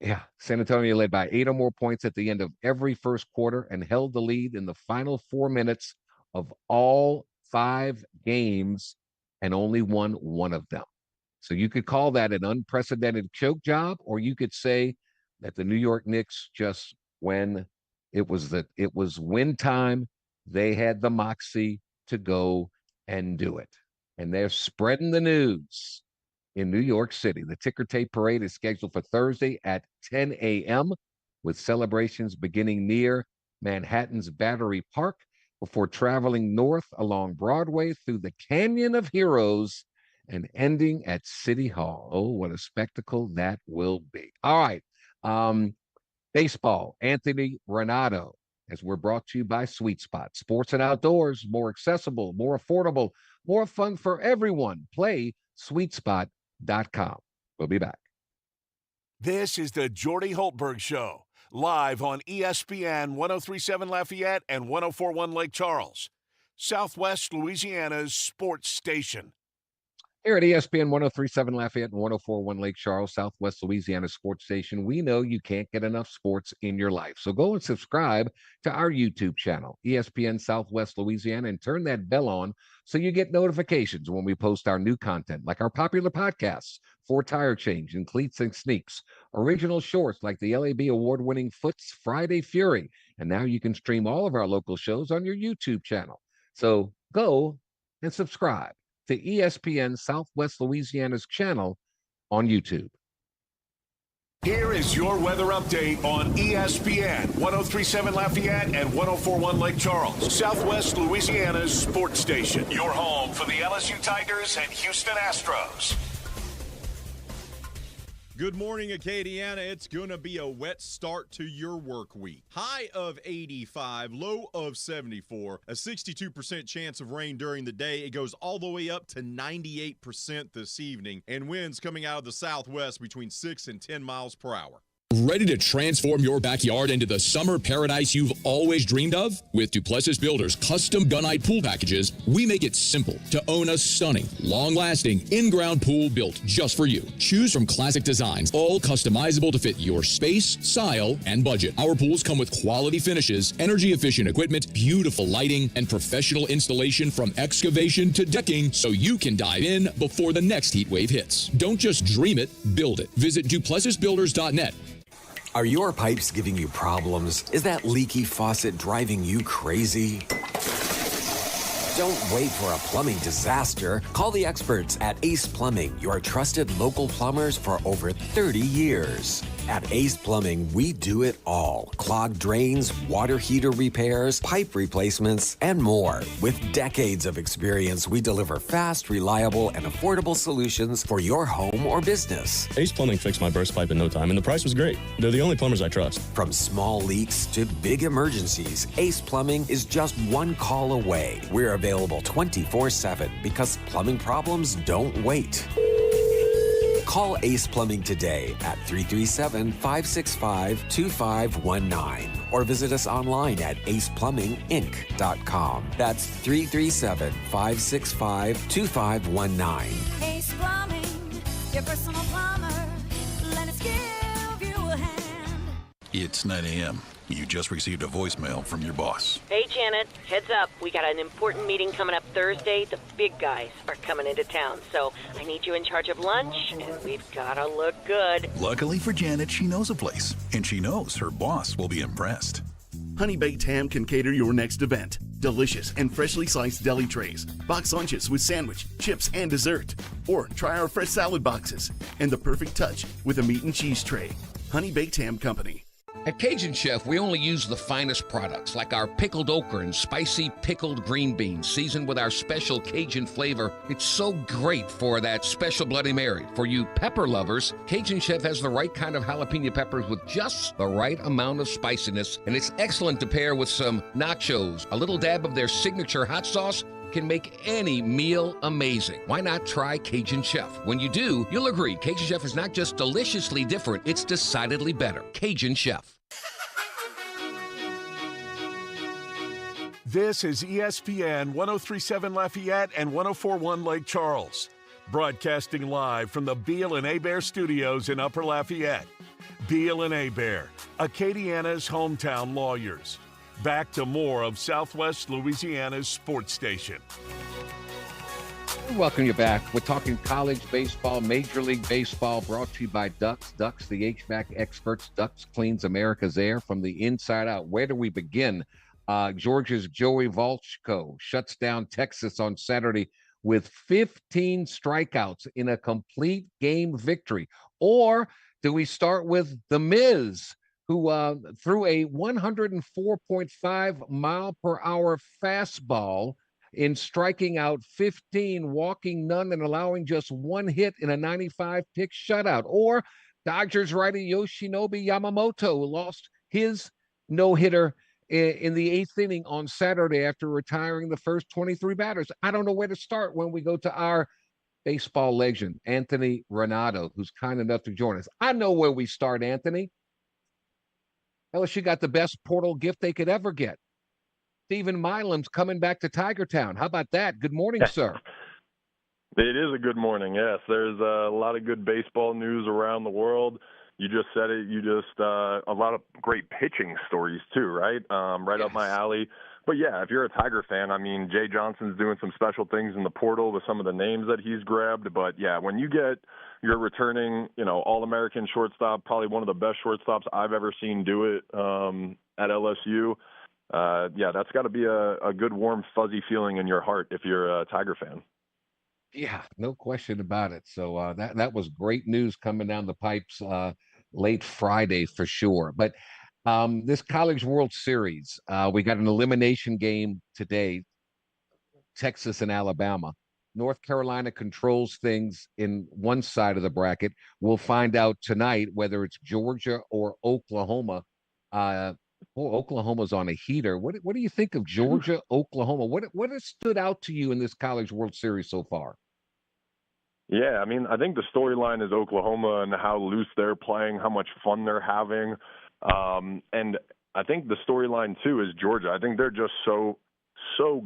Yeah, San Antonio led by 8 or more points at the end of every first quarter and held the lead in the final 4 minutes of all 5 games and only won one of them. So you could call that an unprecedented choke job, or you could say that the New York Knicks just, when it was win time, they had the moxie to go and do it. And they're spreading the news in New York City. The ticker tape parade is scheduled for Thursday at 10 a.m. with celebrations beginning near Manhattan's Battery Park before traveling north along Broadway through the Canyon of Heroes and ending at City Hall. Oh, what a spectacle that will be. All right. Baseball, Anthony Renato, as we're brought to you by Sweet Spot. Sports and outdoors, more accessible, more affordable, more fun for everyone. Play sweetspot.com. We'll be back. This is the Jordy Hultberg Show, live on ESPN 103.7 Lafayette and 104.1 Lake Charles, Southwest Louisiana's sports station. Here at ESPN 103.7 Lafayette and 104.1 Lake Charles, Southwest Louisiana sports station, we know you can't get enough sports in your life. So go and subscribe to our YouTube channel, ESPN Southwest Louisiana, and turn that bell on so you get notifications when we post our new content, like our popular podcasts, For Tire Change and Cleats and Sneaks, original shorts like the LAB award-winning Foots Friday Fury, and now you can stream all of our local shows on your YouTube channel. So go and subscribe to ESPN Southwest Louisiana's channel on YouTube. Here is your weather update on ESPN 103.7 Lafayette and 104.1 Lake Charles, Southwest Louisiana's sports station. Your home for the LSU Tigers and Houston Astros. Good morning, Acadiana. It's going to be a wet start to your work week. High of 85, low of 74, a 62% chance of rain during the day. It goes all the way up to 98% this evening, and winds coming out of the southwest between 6 and 10 miles per hour. Ready to transform your backyard into the summer paradise you've always dreamed of? With Duplessis Builders custom gunite pool packages, we make it simple to own a stunning, long-lasting, in-ground pool built just for you. Choose from classic designs, all customizable to fit your space, style, and budget. Our pools come with quality finishes, energy-efficient equipment, beautiful lighting, and professional installation from excavation to decking, so you can dive in before the next heat wave hits. Don't just dream it, build it. Visit duplessisbuilders.net. Are your pipes giving you problems? Is that leaky faucet driving you crazy? Don't wait for a plumbing disaster. Call the experts at Ace Plumbing, your trusted local plumbers for over 30 years. At Ace Plumbing, we do it all. Clogged drains, water heater repairs, pipe replacements, and more. With decades of experience, we deliver fast, reliable, and affordable solutions for your home or business. Ace Plumbing fixed my burst pipe in no time, and the price was great. They're the only plumbers I trust. From small leaks to big emergencies, Ace Plumbing is just one call away. We're available 24/7 because plumbing problems don't wait. Call Ace Plumbing today at 337-565-2519 or visit us online at aceplumbinginc.com. That's 337-565-2519. Ace Plumbing, your personal plumber. Let us give you a hand. It's 9 a.m. You just received a voicemail from your boss. Hey, Janet, heads up. We got an important meeting coming up Thursday. The big guys are coming into town, so I need you in charge of lunch, and we've got to look good. Luckily for Janet, she knows a place, and she knows her boss will be impressed. Honey Baked Ham can cater your next event. Delicious and freshly sliced deli trays, box lunches with sandwich, chips, and dessert. Or try our fresh salad boxes and the perfect touch with a meat and cheese tray. Honey Baked Ham Company. At Cajun Chef, we only use the finest products, like our pickled okra and spicy pickled green beans, seasoned with our special Cajun flavor. It's so great for that special Bloody Mary. For you pepper lovers, Cajun Chef has the right kind of jalapeno peppers with just the right amount of spiciness, and it's excellent to pair with some nachos. A little dab of their signature hot sauce can make any meal amazing. Why not try Cajun Chef? When you do, you'll agree Cajun Chef is not just deliciously different, it's decidedly better. Cajun Chef. This is ESPN 103.7 Lafayette and 104.1 Lake Charles, broadcasting live from the Beal and Hebert studios in Upper Lafayette. Beal and Hebert, Acadiana's hometown lawyers. Back to more of Southwest Louisiana's sports station. Welcome you back. We're talking college baseball, Major League Baseball, brought to you by Ducks. Ducks, the HVAC experts. Ducks cleans America's air from the inside out. Where do we begin? Georgia's Joey Volchko shuts down Texas on Saturday with 15 strikeouts in a complete game victory. Or do we start with The Miz, who threw a 104.5 mile per hour fastball in striking out 15, walking none, and allowing just one hit in a 95-pitch shutout? Or Dodgers righty Yoshinobu Yamamoto lost his no-hitter in the eighth inning on Saturday after retiring the first 23 batters. I don't know where to start when we go to our baseball legend, Anthony Renato, who's kind enough to join us. I know where we start, Anthony. LSU got the best portal gift they could ever get. Stephen Milam's coming back to Tiger Town. How about that? Good morning, sir. It is a good morning, yes. There's a lot of good baseball news around the world. You just said it. A lot of great pitching stories too, right? Right up my alley. But yeah, if you're a Tiger fan, I mean, Jay Johnson's doing some special things in the portal with some of the names that he's grabbed. But yeah, when you get your returning, All-American shortstop, probably one of the best shortstops I've ever seen do it at LSU. Yeah, that's got to be a good, warm, fuzzy feeling in your heart if you're a Tiger fan. Yeah, no question about it. So that was great news coming down the pipes late Friday for sure. But this College World Series, we got an elimination game today, Texas and Alabama. North Carolina controls things in one side of the bracket. We'll find out tonight whether it's Georgia or Oklahoma. Oklahoma's on a heater. What do you think of Georgia, Oklahoma? What has stood out to you in this College World Series so far? Yeah, I mean, I think the storyline is Oklahoma and how loose they're playing, how much fun they're having. And I think the storyline, too, is Georgia. I think they're just so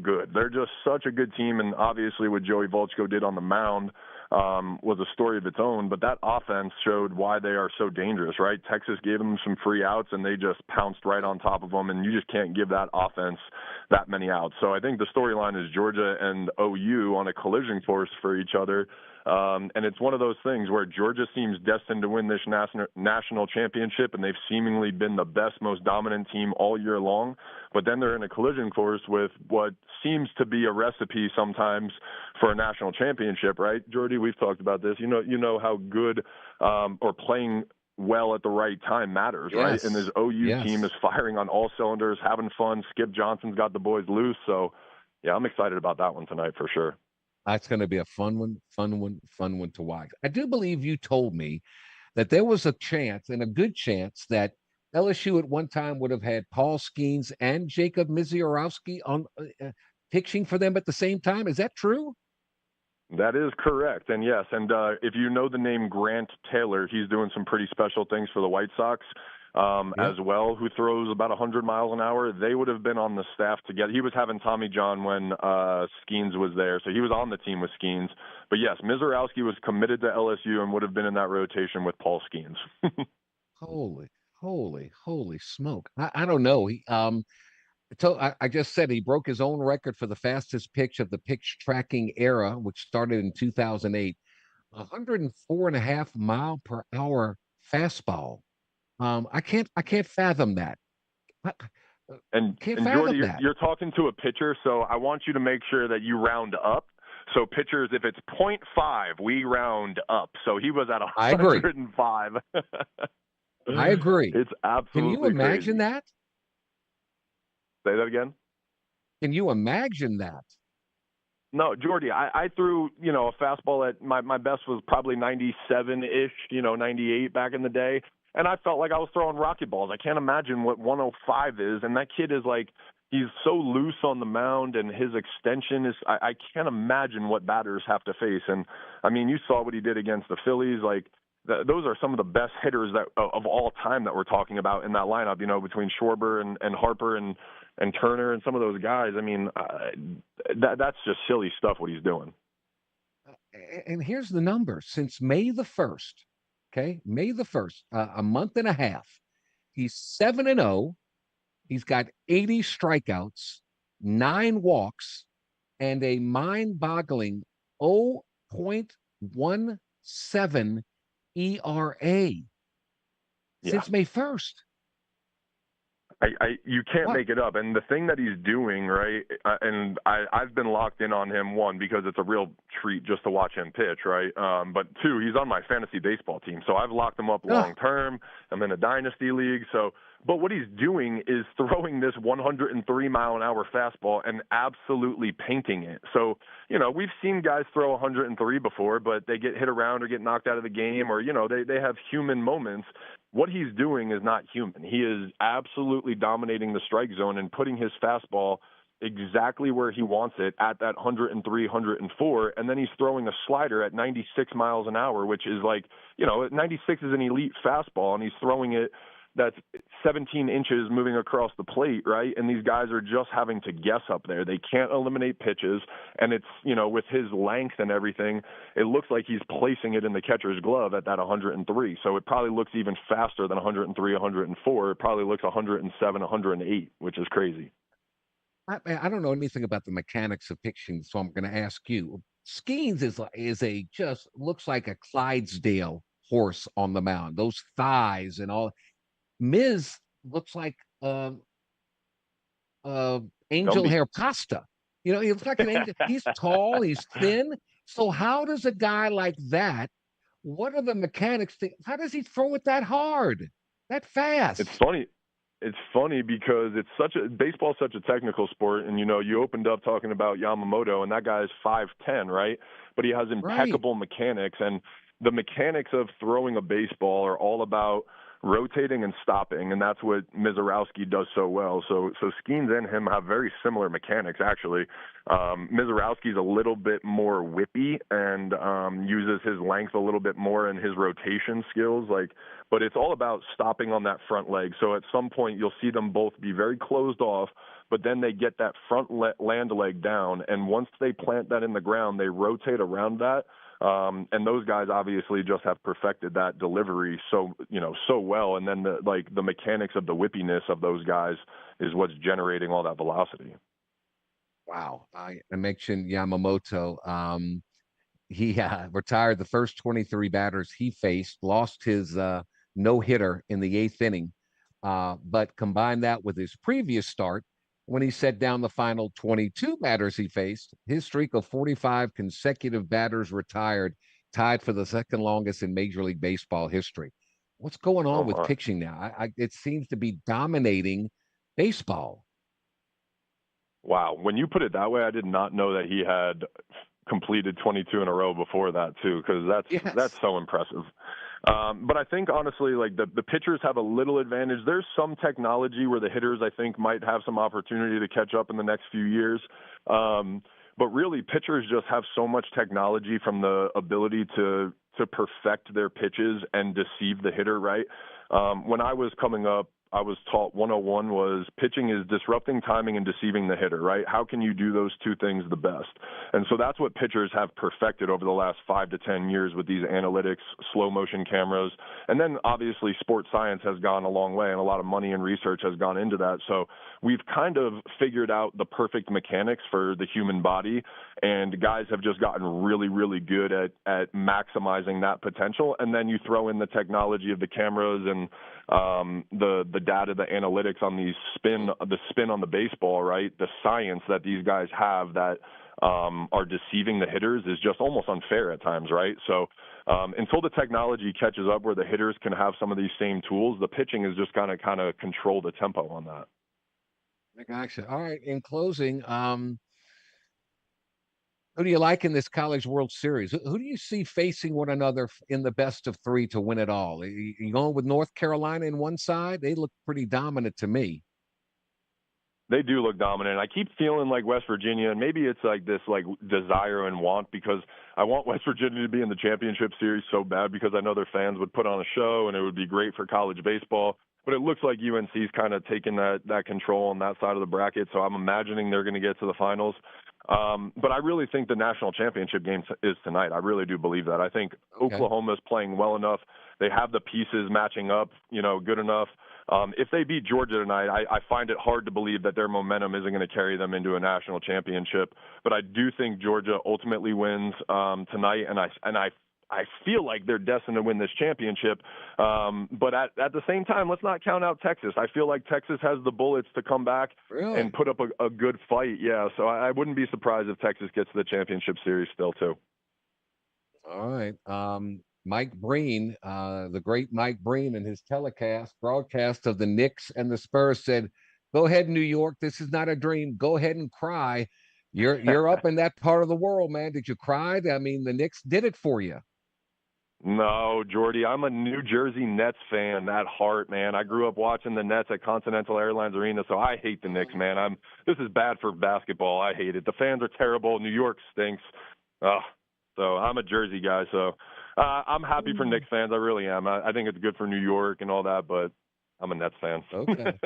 good. They're just such a good team. And obviously what Joey Volchko did on the mound was a story of its own. But that offense showed why they are so dangerous, right? Texas gave them some free outs, and they just pounced right on top of them. And you just can't give that offense that many outs. So I think the storyline is Georgia and OU on a collision course for each other. And it's one of those things where Georgia seems destined to win this national championship, and they've seemingly been the best, most dominant team all year long. But then they're in a collision course with what seems to be a recipe sometimes for a national championship, right? Jordy, we've talked about this. You know how good or playing well at the right time matters, right? Yes. And this OU team is firing on all cylinders, having fun. Skip Johnson's got the boys loose. So, yeah, I'm excited about that one tonight for sure. That's going to be a fun one to watch. I do believe you told me that there was a chance, and a good chance, that LSU at one time would have had Paul Skeens and Jacob Misiorowski on pitching for them at the same time. Is that true? That is correct. And yes, and if you know the name Grant Taylor, he's doing some pretty special things for the White Sox as well, who throws about 100 miles an hour. They would have been on the staff together. He was having Tommy John when Skeens was there, so he was on the team with Skeens. But yes, Misiorowski was committed to LSU and would have been in that rotation with Paul Skeens. Holy smoke. I don't know. I just said he broke his own record for the fastest pitch of the pitch tracking era, which started in 2008. 104.5 mile per hour fastball. I can't fathom that. And Jordy, you're talking to a pitcher, so I want you to make sure that you round up. So pitchers, if it's 0.5, we round up. So he was at 105. I agree. It's absolutely Can you imagine crazy. that? Say that again? Can you imagine that? No, Jordy, I threw, a fastball at my best was probably 97-ish, 98 back in the day. And I felt like I was throwing rocket balls. I can't imagine what 105 is. And that kid is like, he's so loose on the mound, and his extension is, I can't imagine what batters have to face. And, I mean, you saw what he did against the Phillies. Like, those are some of the best hitters of all time that we're talking about in that lineup, between Schwarber and Harper and Turner and some of those guys. I mean, that's just silly stuff what he's doing. And here's the number. Since May the 1st, May the 1st, a month and a half, he's 7-0, He's got 80 strikeouts, 9 walks, and a mind-boggling 0.17 ERA since May 1st. You can't make it up. And the thing that he's doing, right, and I've been locked in on him, one, because it's a real treat just to watch him pitch, right? But two, he's on my fantasy baseball team. So I've locked him up long term. I'm in a dynasty league. But what he's doing is throwing this 103-mile-an-hour fastball and absolutely painting it. So, we've seen guys throw 103 before, but they get hit around or get knocked out of the game, or, they have human moments. What he's doing is not human. He is absolutely dominating the strike zone and putting his fastball exactly where he wants it at that 103, 104, and then he's throwing a slider at 96 miles an hour, which is 96 is an elite fastball, and he's throwing it that's 17 inches moving across the plate, right? And these guys are just having to guess up there. They can't eliminate pitches, and it's, with his length and everything, it looks like he's placing it in the catcher's glove at that 103. So it probably looks even faster than 103, 104. It probably looks 107, 108, which is crazy. I don't know anything about the mechanics of pitching, so I'm going to ask you. Skeens just looks like a Clydesdale horse on the mound. Those thighs and all. Miz looks like angel hair pasta. He looks like an angel. He's tall, he's thin. So how does a guy like that, what are the mechanics? How does he throw it that hard, that fast? It's funny. It's funny because baseball's such a technical sport, and you opened up talking about Yamamoto, and that guy is 5'10", right? But he has impeccable mechanics, and the mechanics of throwing a baseball are all about rotating and stopping, and that's what Mizorowski does so well. So Skeens and him have very similar mechanics, actually. Mizorowski's a little bit more whippy and uses his length a little bit more in his rotation skills, but it's all about stopping on that front leg. So at some point you'll see them both be very closed off, but then they get that front land leg down, and once they plant that in the ground, they rotate around that. And those guys obviously just have perfected that delivery so well. And then the mechanics of the whippiness of those guys is what's generating all that velocity. Wow. I mentioned Yamamoto. He retired the first 23 batters he faced, lost his no-hitter in the 8th inning, but combined that with his previous start, when he set down the final 22 batters he faced, his streak of 45 consecutive batters retired, tied for the second longest in Major League Baseball history. What's going on with pitching now? It seems to be dominating baseball. Wow. When you put it that way, I did not know that he had completed 22 in a row before that, too, because that's so impressive. But I think, honestly, the pitchers have a little advantage. There's some technology where the hitters, I think, might have some opportunity to catch up in the next few years. But really, pitchers just have so much technology from the ability to perfect their pitches and deceive the hitter, right? When I was coming up, I was taught 101 was pitching is disrupting timing and deceiving the hitter, right? How can you do those two things the best? And so that's what pitchers have perfected over the last 5 to 10 years with these analytics, slow motion cameras. And then obviously sports science has gone a long way and a lot of money and research has gone into that. So we've kind of figured out the perfect mechanics for the human body, and guys have just gotten really, really good at maximizing that potential. And then you throw in the technology of the cameras and the data, the analytics on the spin on the baseball, right? The science that these guys have that are deceiving the hitters is just almost unfair at times, right? So until the technology catches up where the hitters can have some of these same tools, the pitching is just kind of control the tempo on that. I gotcha. All right. In closing, who do you like in this College World Series? Who do you see facing one another in the best of 3 to win it all? You going with North Carolina in one side? They look pretty dominant to me. They do look dominant. I keep feeling like West Virginia, and maybe it's like this desire and want, because I want West Virginia to be in the championship series so bad because I know their fans would put on a show and it would be great for college baseball. But it looks like UNC's kind of taking that control on that side of the bracket, so I'm imagining they're going to get to the finals. But I really think the national championship game is tonight. I really do believe that. I think Oklahoma's playing well enough. They have the pieces matching up, good enough. If they beat Georgia tonight, I find it hard to believe that their momentum isn't going to carry them into a national championship. But I do think Georgia ultimately wins tonight, and I feel like they're destined to win this championship. But at the same time, let's not count out Texas. I feel like Texas has the bullets to come back and put up a good fight. Yeah, so I wouldn't be surprised if Texas gets to the championship series still, too. All right. Mike Breen, the great Mike Breen, in his broadcast of the Knicks and the Spurs said, "Go ahead, New York. This is not a dream. Go ahead and cry. You're up in that part of the world, man. Did you cry? I mean, the Knicks did it for you." No, Jordy, I'm a New Jersey Nets fan at heart, man. I grew up watching the Nets at Continental Airlines Arena, so I hate the Knicks, man. This is bad for basketball. I hate it. The fans are terrible. New York stinks. So I'm a Jersey guy, so I'm happy for Knicks fans. I really am. I think it's good for New York and all that, but I'm a Nets fan. Okay.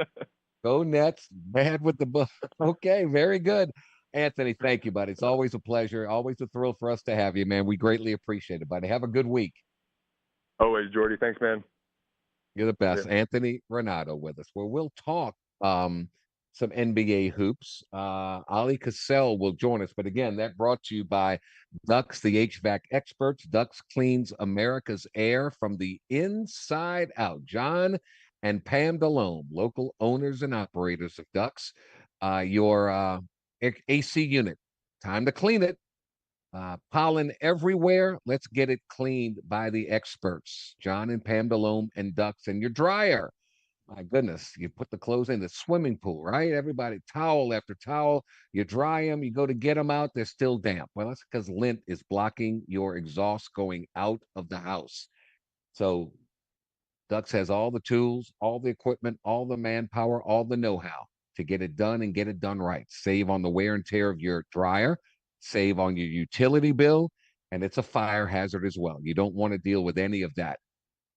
Go Nets. Bad with the book. Okay, very good. Anthony, thank you, buddy. It's always a pleasure. Always a thrill for us to have you, man. We greatly appreciate it, buddy. Have a good week. Always, Jordy. Thanks, man. You're the best. Yeah. Anthony Renato with us. Well, we'll talk some NBA hoops. Ali Cassell will join us. But again, that brought to you by Ducks, the HVAC experts. Ducks cleans America's air from the inside out. John and Pam DeLome, local owners and operators of Ducks. Your AC unit, time to clean it. Pollen everywhere. Let's get it cleaned by the experts. John and Pam DeLome and Ducks. And your dryer. My goodness, you put the clothes in the swimming pool, right? Everybody, towel after towel. You dry them, you go to get them out, they're still damp. Well, that's because lint is blocking your exhaust going out of the house. So Ducks has all the tools, all the equipment, all the manpower, all the know-how to get it done and get it done right. Save on the wear and tear of your dryer, save on your utility bill, and it's a fire hazard as well. You don't want to deal with any of that.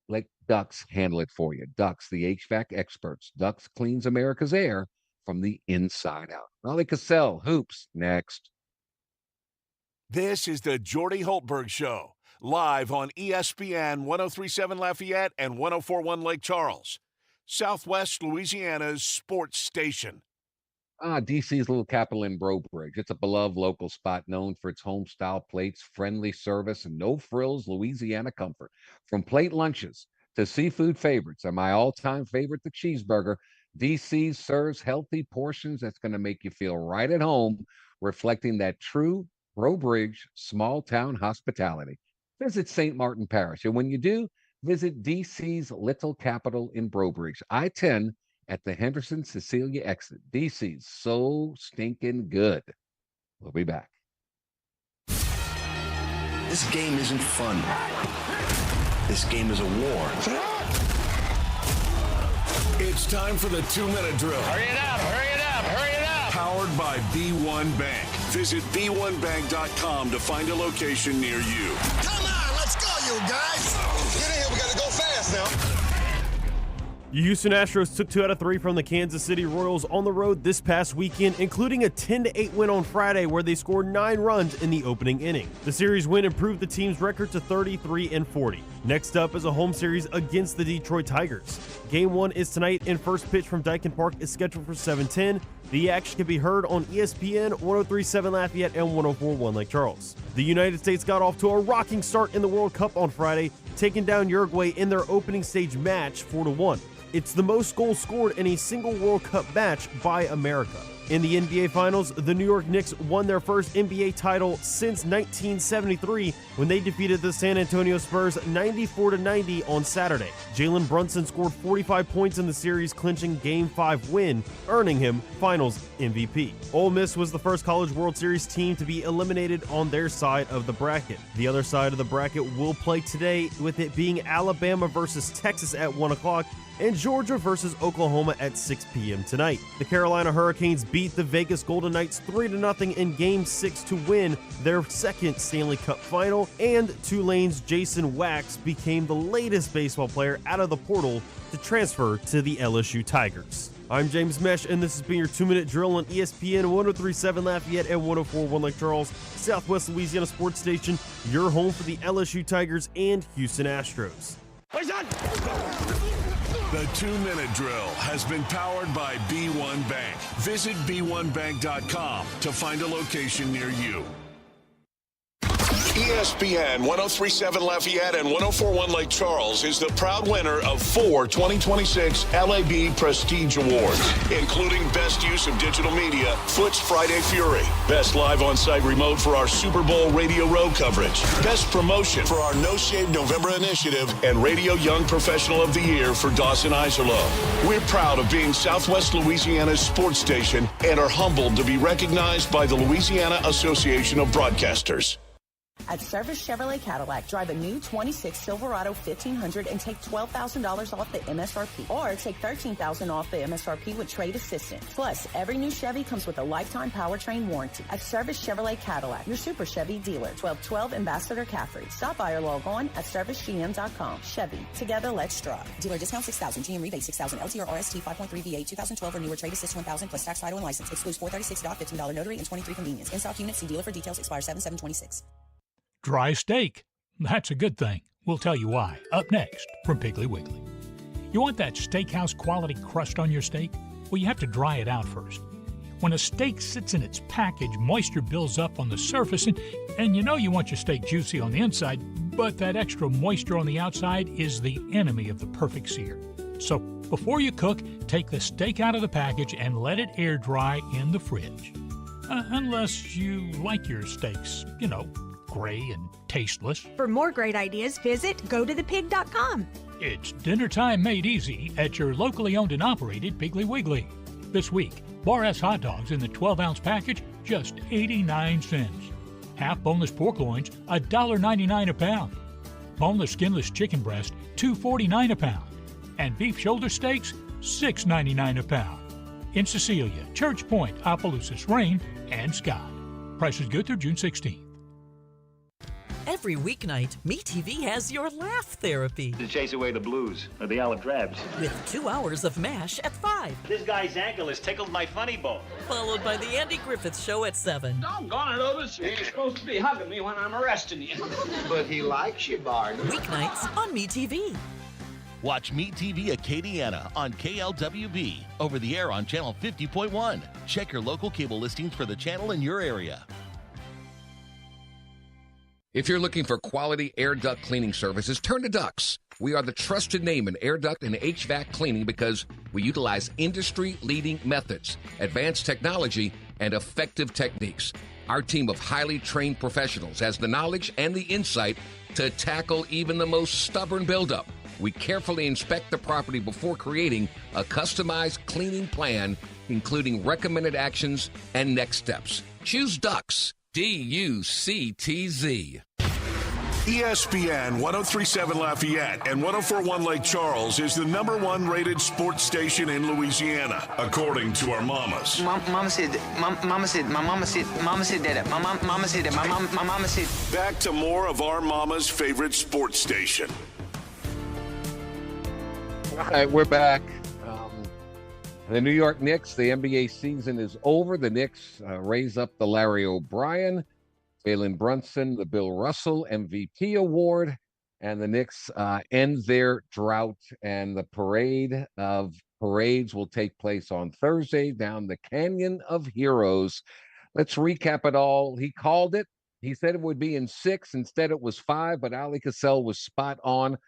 Let Ducks handle it for you. Ducks, the HVAC experts. Ducks cleans America's air from the inside out. Ali Cassell, hoops, next. This is the Jordy Hultberg Show, live on ESPN 1037 Lafayette and 1041 Lake Charles, Southwest Louisiana's sports station. DC's Little Capital in Brobridge. It's a beloved local spot known for its home-style plates, friendly service, and no-frills Louisiana comfort. From plate lunches to seafood favorites, and my all-time favorite, the cheeseburger, DC serves healthy portions that's going to make you feel right at home, reflecting that true Brobridge small-town hospitality. Visit St. Martin Parish, and when you do, visit DC's Little Capital in Brobridge. I-10 at the Henderson Cecilia exit. DC's so stinking good. We'll be back. This game isn't fun. This game is a war. It's time for the 2-minute drill. Hurry it up, hurry it up, hurry it up. Powered by B1 Bank. Visit b1bank.com to find a location near you. Come on, let's go, you guys. Get in here, we gotta go fast now. The Houston Astros took 2 out of 3 from the Kansas City Royals on the road this past weekend, including a 10-8 win on Friday where they scored 9 runs in the opening inning. The series win improved the team's record to 33-40. Next up is a home series against the Detroit Tigers. Game 1 is tonight, and first pitch from Dyken Park is scheduled for 7:10. The action can be heard on ESPN 1037 Lafayette and 1041 Lake Charles. The United States got off to a rocking start in the World Cup on Friday, taking down Uruguay in their opening stage match 4-1. It's the most goals scored in a single World Cup match by America. In the NBA Finals, the New York Knicks won their first NBA title since 1973 when they defeated the San Antonio Spurs 94-90 on Saturday. Jalen Brunson scored 45 points in the series, clinching Game 5 win, earning him Finals MVP. Ole Miss was the first College World Series team to be eliminated on their side of the bracket. The other side of the bracket will play today, with it being Alabama versus Texas at 1 o'clock and Georgia versus Oklahoma at 6 p.m. tonight. The Carolina Hurricanes beat the Vegas Golden Knights 3-0 in Game 6 to win their second Stanley Cup final, and Tulane's Jason Wax became the latest baseball player out of the portal to transfer to the LSU Tigers. I'm James Mesh, and this has been your 2-minute drill on ESPN 1037 Lafayette and 1041 Lake Charles, Southwest Louisiana sports station, your home for the LSU Tigers and Houston Astros. The 2-Minute Drill has been powered by B1 Bank. Visit b1bank.com to find a location near you. ESPN 1037 Lafayette and 1041 Lake Charles is the proud winner of 4 2026 LAB Prestige Awards, including Best Use of Digital Media, Foot's Friday Fury, Best Live On-Site Remote for our Super Bowl Radio Row coverage, Best Promotion for our No Shave November initiative, and Radio Young Professional of the Year for Dawson Iserloh. We're proud of being Southwest Louisiana's sports station and are humbled to be recognized by the Louisiana Association of Broadcasters. At Service Chevrolet Cadillac, drive a new 26 Silverado 1500 and take $12,000 off the MSRP. Or take $13,000 off the MSRP with trade assistance. Plus, every new Chevy comes with a lifetime powertrain warranty. At Service Chevrolet Cadillac, your Super Chevy dealer, 1212 Ambassador Caffrey. Stop by or log on at ServiceGM.com. Chevy, together let's drive. Dealer discount $6,000, GM rebate $6,000, LTR RST 5.3 V8 2012 or newer, trade assist $1,000 plus tax, title, and license. Excludes $436, $15 notary, and 23 convenience. In-stock units, see dealer for details. Expire 7/7/26. Dry steak. That's a good thing. We'll tell you why. Up next from Piggly Wiggly. You want that steakhouse quality crust on your steak? Well, you have to dry it out first. When a steak sits in its package, moisture builds up on the surface, and you know you want your steak juicy on the inside, but that extra moisture on the outside is the enemy of the perfect sear. So before you cook, take the steak out of the package and let it air dry in the fridge. Unless you like your steaks, gray and tasteless. For more great ideas, visit gotothepig.com. It's dinner time made easy at your locally owned and operated Piggly Wiggly. This week, Bar S hot dogs in the 12-ounce package, just 89 cents. Half boneless pork loins, $1.99 a pound. Boneless skinless chicken breast, $2.49 a pound. And beef shoulder steaks, $6.99 a pound. In Cecilia, Church Point, Opelousas, Rain, and Scott. Prices good through June 16th. Every weeknight, MeTV has your laugh therapy. To chase away the blues or the olive drabs. With 2 hours of MASH at 5. This guy's ankle has tickled my funny bone. Followed by the Andy Griffith Show at 7. Doggone it, Otis. You're supposed to be hugging me when I'm arresting you. But he likes you, Bart. Weeknights on MeTV. Watch MeTV Acadiana on KLWB. Over the air on Channel 50.1. Check your local cable listings for the channel in your area. If you're looking for quality air duct cleaning services, turn to Ducks. We are the trusted name in air duct and HVAC cleaning because we utilize industry-leading methods, advanced technology, and effective techniques. Our team of highly trained professionals has the knowledge and the insight to tackle even the most stubborn buildup. We carefully inspect the property before creating a customized cleaning plan, including recommended actions and next steps. Choose Ducks. D-U-C-T-Z. ESPN 1037 Lafayette and 1041 Lake Charles is the #1 rated sports station in Louisiana, according to our mamas. Mama said that. Mama said that. My mama said. Back to more of our mama's favorite sports station. All right, we're back. The New York Knicks, the NBA season is over. The Knicks raise up the Larry O'Brien, Jalen Brunson, the Bill Russell MVP award, and the Knicks end their drought. And the parade of parades will take place on Thursday down the Canyon of Heroes. Let's recap it all. He called it. He said it would be in 6. Instead, it was 5, but Ali Cassell was spot on.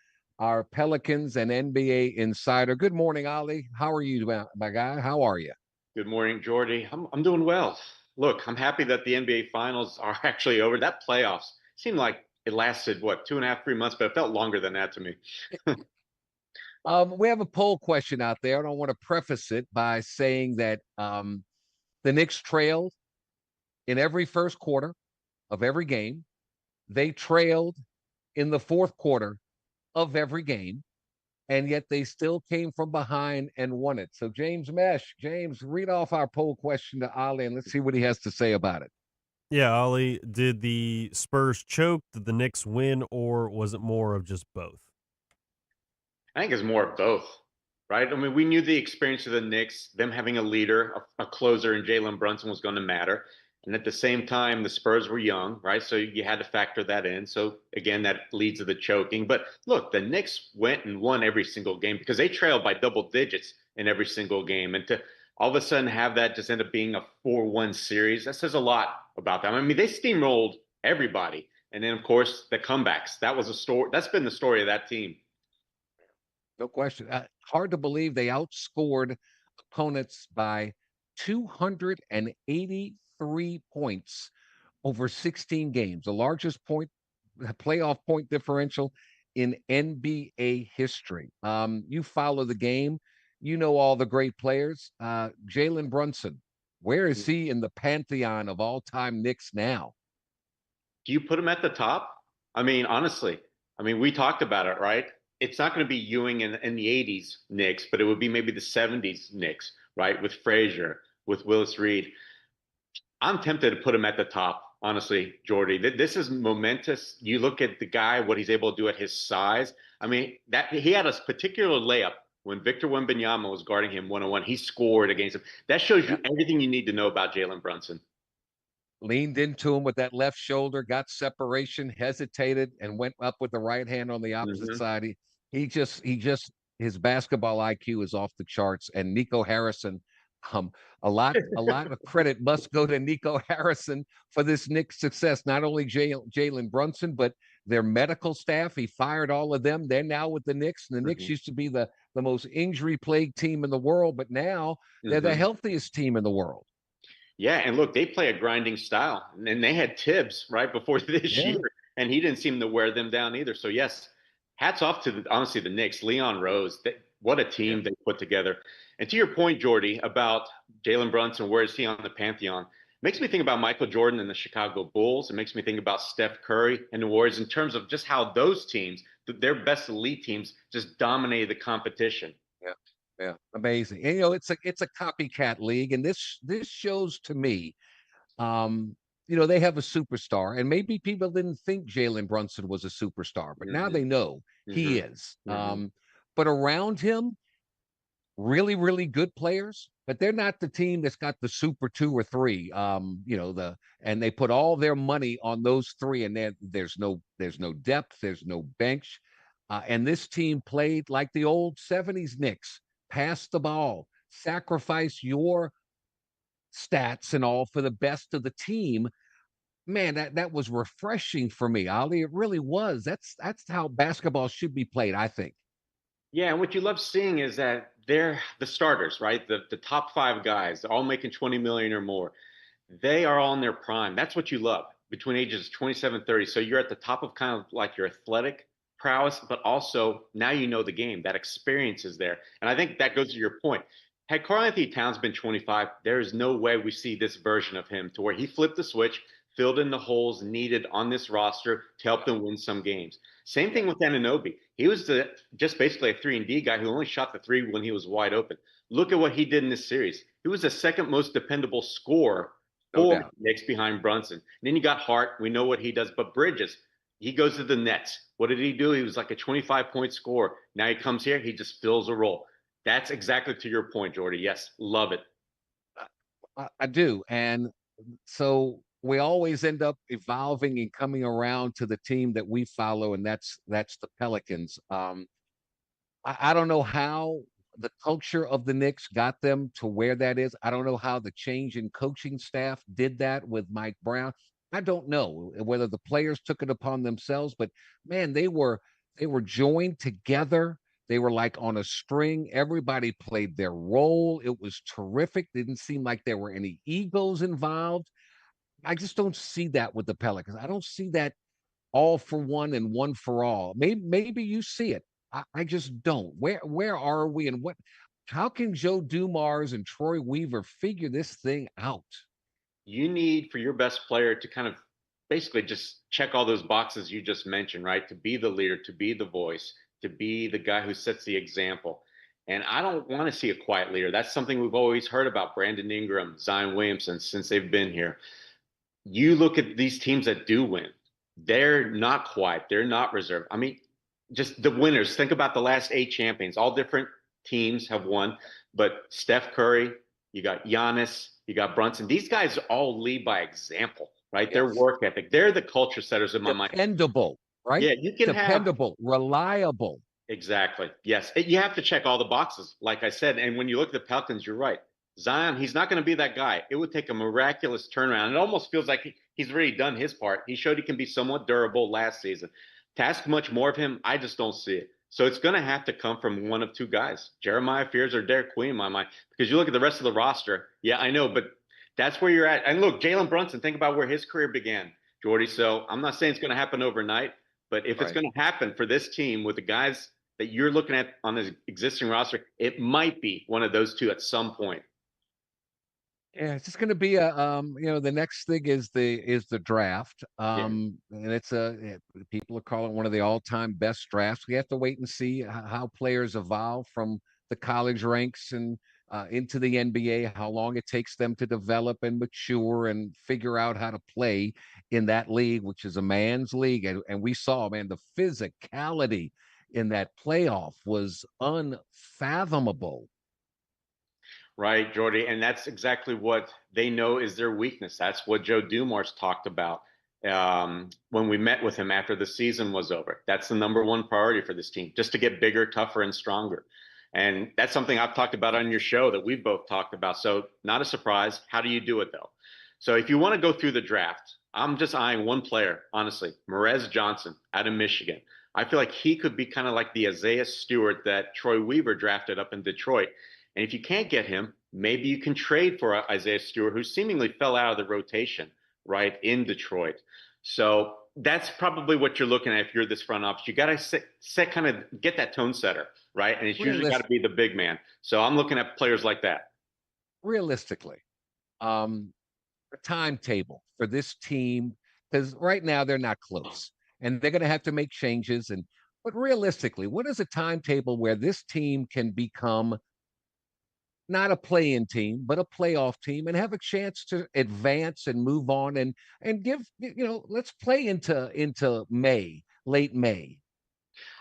Our Pelicans and NBA insider. Good morning, Ali. How are you, my guy? How are you? Good morning, Jordy. I'm doing well. Look, I'm happy that the NBA Finals are actually over. That playoffs seemed like it lasted, 2.5, 3 months, but it felt longer than that to me. We have a poll question out there, and I want to preface it by saying that the Knicks trailed in every first quarter of every game. They trailed in the fourth quarter of every game, and yet they still came from behind and won it. So James, read off our poll question to Ali, and let's see what he has to say about it. Yeah, Ali, did the Spurs choke? Did the Knicks win, or was it more of just both? I think it's more of both, right? I mean, we knew the experience of the Knicks, them having a leader, a closer in Jalen Brunson was going to matter. And at the same time, the Spurs were young, right? So you had to factor that in. So again, that leads to the choking. But look, the Knicks went and won every single game because they trailed by double digits in every single game. And to all of a sudden have that just end up being a 4-1 series, that says a lot about them. I mean, they steamrolled everybody. And then, of course, the comebacks. That was a story. That's been the story of that team. No question. Hard to believe they outscored opponents by 283 points over 16 games, the largest playoff point differential in NBA history. You follow the game, you know all the great players. Jalen Brunson, where is he in the pantheon of all-time Knicks now? Do you put him at the top? I mean, honestly, we talked about it, right? It's not going to be Ewing in the 80s Knicks, but it would be maybe the 70s Knicks, right? With Frazier, with Willis Reed. I'm tempted to put him at the top, honestly, Jordy. This is momentous. You look at the guy, what he's able to do at his size. I mean, that he had a particular layup when Victor Wembanyama was guarding him one-on-one. He scored against him. That shows you everything you need to know about Jalen Brunson. Leaned into him with that left shoulder, got separation, hesitated, and went up with the right hand on the opposite side. He just his basketball IQ is off the charts. And Nico Harrison, a lot of credit must go to Nico Harrison for this Knicks success. Not only Jalen Brunson, but their medical staff. He fired all of them. They're now with the Knicks. And the Knicks used to be the most injury-plagued team in the world, but now they're the healthiest team in the world. Yeah, and look, they play a grinding style. And they had Tibbs right before this year, and he didn't seem to wear them down either. So, yes, hats off to, honestly, the Knicks. Leon Rose, what a team they put together. And to your point, Jordy, about Jalen Brunson, where is he on the pantheon? Makes me think about Michael Jordan and the Chicago Bulls. It makes me think about Steph Curry and the Warriors in terms of just how those teams, their best elite teams, just dominated the competition. Yeah, amazing. And, it's a copycat league, and this shows to me, they have a superstar, and maybe people didn't think Jalen Brunson was a superstar, but now they know he is. But around him, really, really good players, but they're not the team that's got the super 2 or 3. And they put all their money on those 3, and there's no depth, there's no bench, and this team played like the old '70s Knicks. Pass the ball, sacrifice your stats and all for the best of the team. Man, that was refreshing for me, Ali. It really was. That's how basketball should be played, I think. Yeah, and what you love seeing is that they're the starters, right? The top 5 guys, all making $20 million or more. They are all in their prime. That's what you love between ages 27 30. So you're at the top of kind of like your athletic prowess, but also now you know the game. That experience is there. And I think that goes to your point. Had Karl-Anthony Towns been 25, there is no way we see this version of him to where he flipped the switch, filled in the holes needed on this roster to help them win some games. Same thing with Anunoby. He was just basically a 3-and-D guy who only shot the 3 when he was wide open. Look at what he did in this series. He was the second most dependable scorer for Knicks behind Brunson. And then you got Hart. We know what he does. But Bridges, he goes to the Nets. What did he do? He was like a 25-point scorer. Now he comes here. He just fills a role. That's exactly to your point, Jordy. Yes, love it. I do. And so we always end up evolving and coming around to the team that we follow, and that's the Pelicans. I don't know how the culture of the Knicks got them to where that is. I don't know how the change in coaching staff did that with Mike Brown. I don't know whether the players took it upon themselves, but man, they were joined together. They were like on a string. Everybody played their role. It was terrific. Didn't seem like there were any egos involved. I just don't see that with the Pelicans. I don't see that all for one and one for all. Maybe you see it. I just don't. Where are we, and how can Joe Dumars and Troy Weaver figure this thing out? You need for your best player to kind of basically just check all those boxes you just mentioned, right? To be the leader, to be the voice, to be the guy who sets the example. And I don't want to see a quiet leader. That's something we've always heard about Brandon Ingram, Zion Williamson, since they've been here. You look at these teams that do win. They're not quiet. They're not reserved. I mean, just the winners. Think about the last 8 champions. All different teams have won. But Steph Curry, you got Giannis, You got Brunson. These guys all lead by example, right? Yes. Their work ethic. They're the culture setters in my mind. Dependable, right? Yeah, you can have dependable, reliable. exactly. Yes, you have to check all the boxes, like I said. And when you look at the Pelicans, you're right. Zion, he's not going to be that guy. It would take a miraculous turnaround. It almost feels like he's already done his part. He showed he can be somewhat durable last season. To ask much more of him, I just don't see it. So it's going to have to come from one of two guys, Jeremiah Fears or Derek Queen, in my mind. Because you look at the rest of the roster, yeah, I know, but that's where you're at. And look, Jalen Brunson, think about where his career began, Jordy. So I'm not saying it's going to happen overnight, but if it's going to happen for this team with the guys that you're looking at on the existing roster, it might be one of those two at some point. Yeah, it's just going to be the next thing is the draft. And it's people are calling it one of the all-time best drafts. We have to wait and see how players evolve from the college ranks and into the NBA, how long it takes them to develop and mature and figure out how to play in that league, which is a man's league. And we saw, man, the physicality in that playoff was unfathomable. Right, Jordy. And that's exactly what they know is their weakness. That's what Joe Dumars talked about when we met with him after the season was over. That's the number one priority for this team, just to get bigger, tougher, and stronger. And that's something I've talked about on your show that we've both talked about. So not a surprise. How do you do it, though? So if you want to go through the draft, I'm just eyeing one player, honestly, Merez Johnson out of Michigan. I feel like he could be kind of like the Isaiah Stewart that Troy Weaver drafted up in Detroit. And if you can't get him, maybe you can trade for Isaiah Stewart, who seemingly fell out of the rotation, right, in Detroit. So that's probably what you're looking at if you're this front office. You got to set kind of get that tone setter, right? And it's usually got to be the big man. So I'm looking at players like that. Realistically, a timetable for this team, because right now they're not close and they're going to have to make changes. But realistically, what is a timetable where this team can become not a play-in team, but a playoff team and have a chance to advance and move on and give, let's play into May, late May.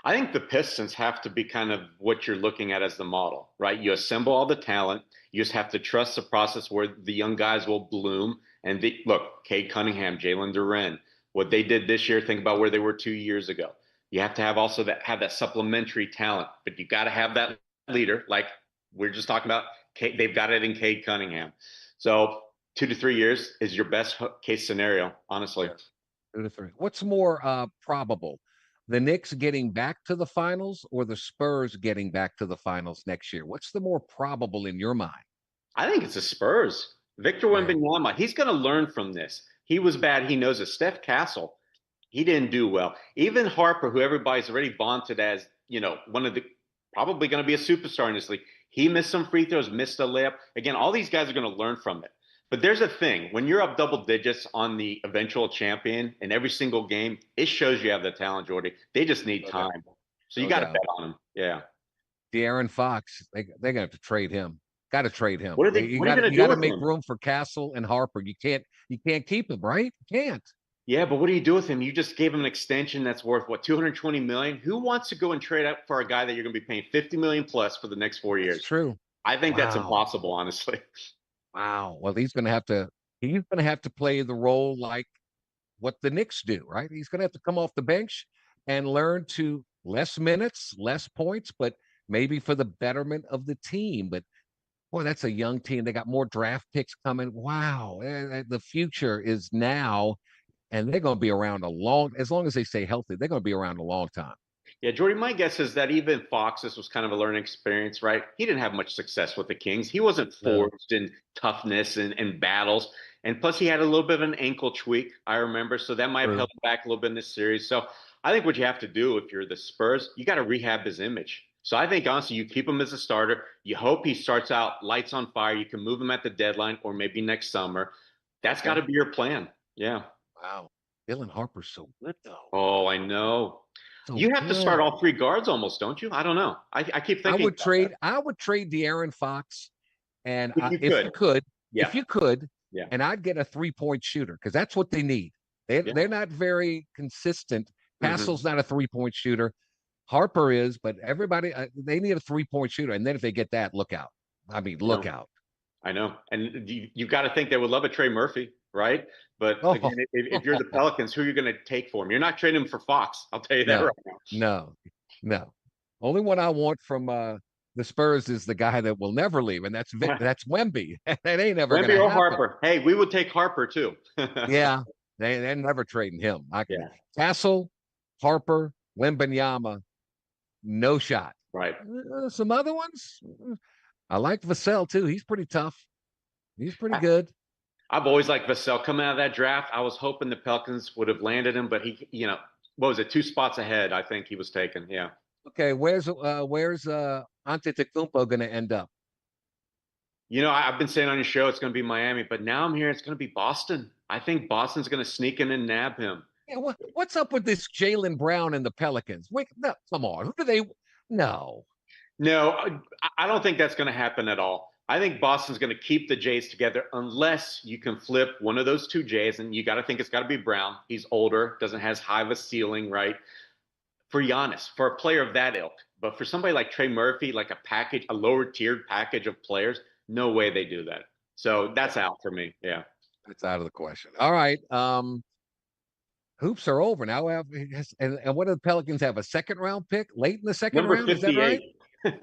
I think the Pistons have to be kind of what you're looking at as the model, right? You assemble all the talent. You just have to trust the process where the young guys will bloom. And look, Cade Cunningham, Jalen Duren, what they did this year, think about where they were 2 years ago. You have to have also have that supplementary talent, but you got to have that leader, like we're just talking about. They've got it in Cade Cunningham. So 2 to 3 years is your best case scenario, honestly. 2 to 3. What's more probable? The Knicks getting back to the finals or the Spurs getting back to the finals next year? What's the more probable in your mind? I think it's the Spurs. Victor Wembanyama, he's going to learn from this. He was bad. He knows it. Steph Castle, he didn't do well. Even Harper, who everybody's already vaunted as, one of the probably going to be a superstar in this league. He missed some free throws, missed a layup. Again, all these guys are going to learn from it. But there's a thing. When you're up double digits on the eventual champion in every single game, it shows you have the talent, Jordy. They just need time. So you got to bet on them. Yeah. De'Aaron Fox, they're going to have to trade him. Got to trade him. What are they going to do? You got to make room for Castle and Harper. You can't keep him, right? You can't. Yeah, but what do you do with him? You just gave him an extension that's worth $220 million. Who wants to go and trade up for a guy that you're going to be paying $50 million plus for the next 4 years? That's true. I think that's impossible, honestly. Wow. Well, he's going to have to play the role like what the Knicks do, right? He's going to have to come off the bench and learn to less minutes, less points, but maybe for the betterment of the team. But boy, that's a young team. They got more draft picks coming. Wow. The future is now. And they're going to be around as long as they stay healthy, they're going to be around a long time. Yeah, Jordy, my guess is that even Fox, this was kind of a learning experience, right? He didn't have much success with the Kings. He wasn't forged in toughness and battles. And plus, he had a little bit of an ankle tweak, I remember. So that might have held him back a little bit in this series. So I think what you have to do if you're the Spurs, you got to rehab his image. So I think, honestly, you keep him as a starter. You hope he starts out lights on fire. You can move him at the deadline or maybe next summer. That's got to be your plan. Yeah. Wow. Dylan Harper's so good, though. Oh, I know. So you have to start all three guards almost, don't you? I don't know. I keep thinking I would trade De'Aaron Fox, and if you could, and I'd get a 3-point shooter because that's what they need. They're not very consistent. Castle's not a 3-point shooter. Harper is, but everybody they need a 3-point shooter, and then if they get that, look out. I mean, look out. I know. And you got to think they would love a Trey Murphy, right? But again, if you're the Pelicans, who are you going to take for him? You're not trading him for Fox. I'll tell you that right now. No. Only one I want from the Spurs is the guy that will never leave, and that's Wemby. That ain't ever going to happen. Wemby or Harper. Hey, we would take Harper too. Yeah, they're never trading him. Castle, Harper, Wembanyama, no shot. Right. Some other ones. I like Vassell too. He's pretty tough. He's pretty good. I've always liked Vassell. Coming out of that draft, I was hoping the Pelicans would have landed him, but he, what was it, 2 spots ahead? I think he was taken. Yeah. Okay, where's Antetokounmpo going to end up? I've been saying on your show it's going to be Miami, but now I'm hearing it's going to be Boston. I think Boston's going to sneak in and nab him. Yeah, what's up with this Jaylen Brown and the Pelicans? Wait, no, come on. Who do they? No, I don't think that's going to happen at all. I think Boston's going to keep the Jays together unless you can flip one of those 2 Jays, and you got to think it's got to be Brown. He's older, doesn't have as high of a ceiling, right? For Giannis, for a player of that ilk. But for somebody like Trey Murphy, like a lower tiered package of players, no way they do that. So that's out for me. Yeah. It's out of the question. All right. Hoops are over now. And what do the Pelicans have? A 2nd round pick late in the 2nd round? 58. Is that right?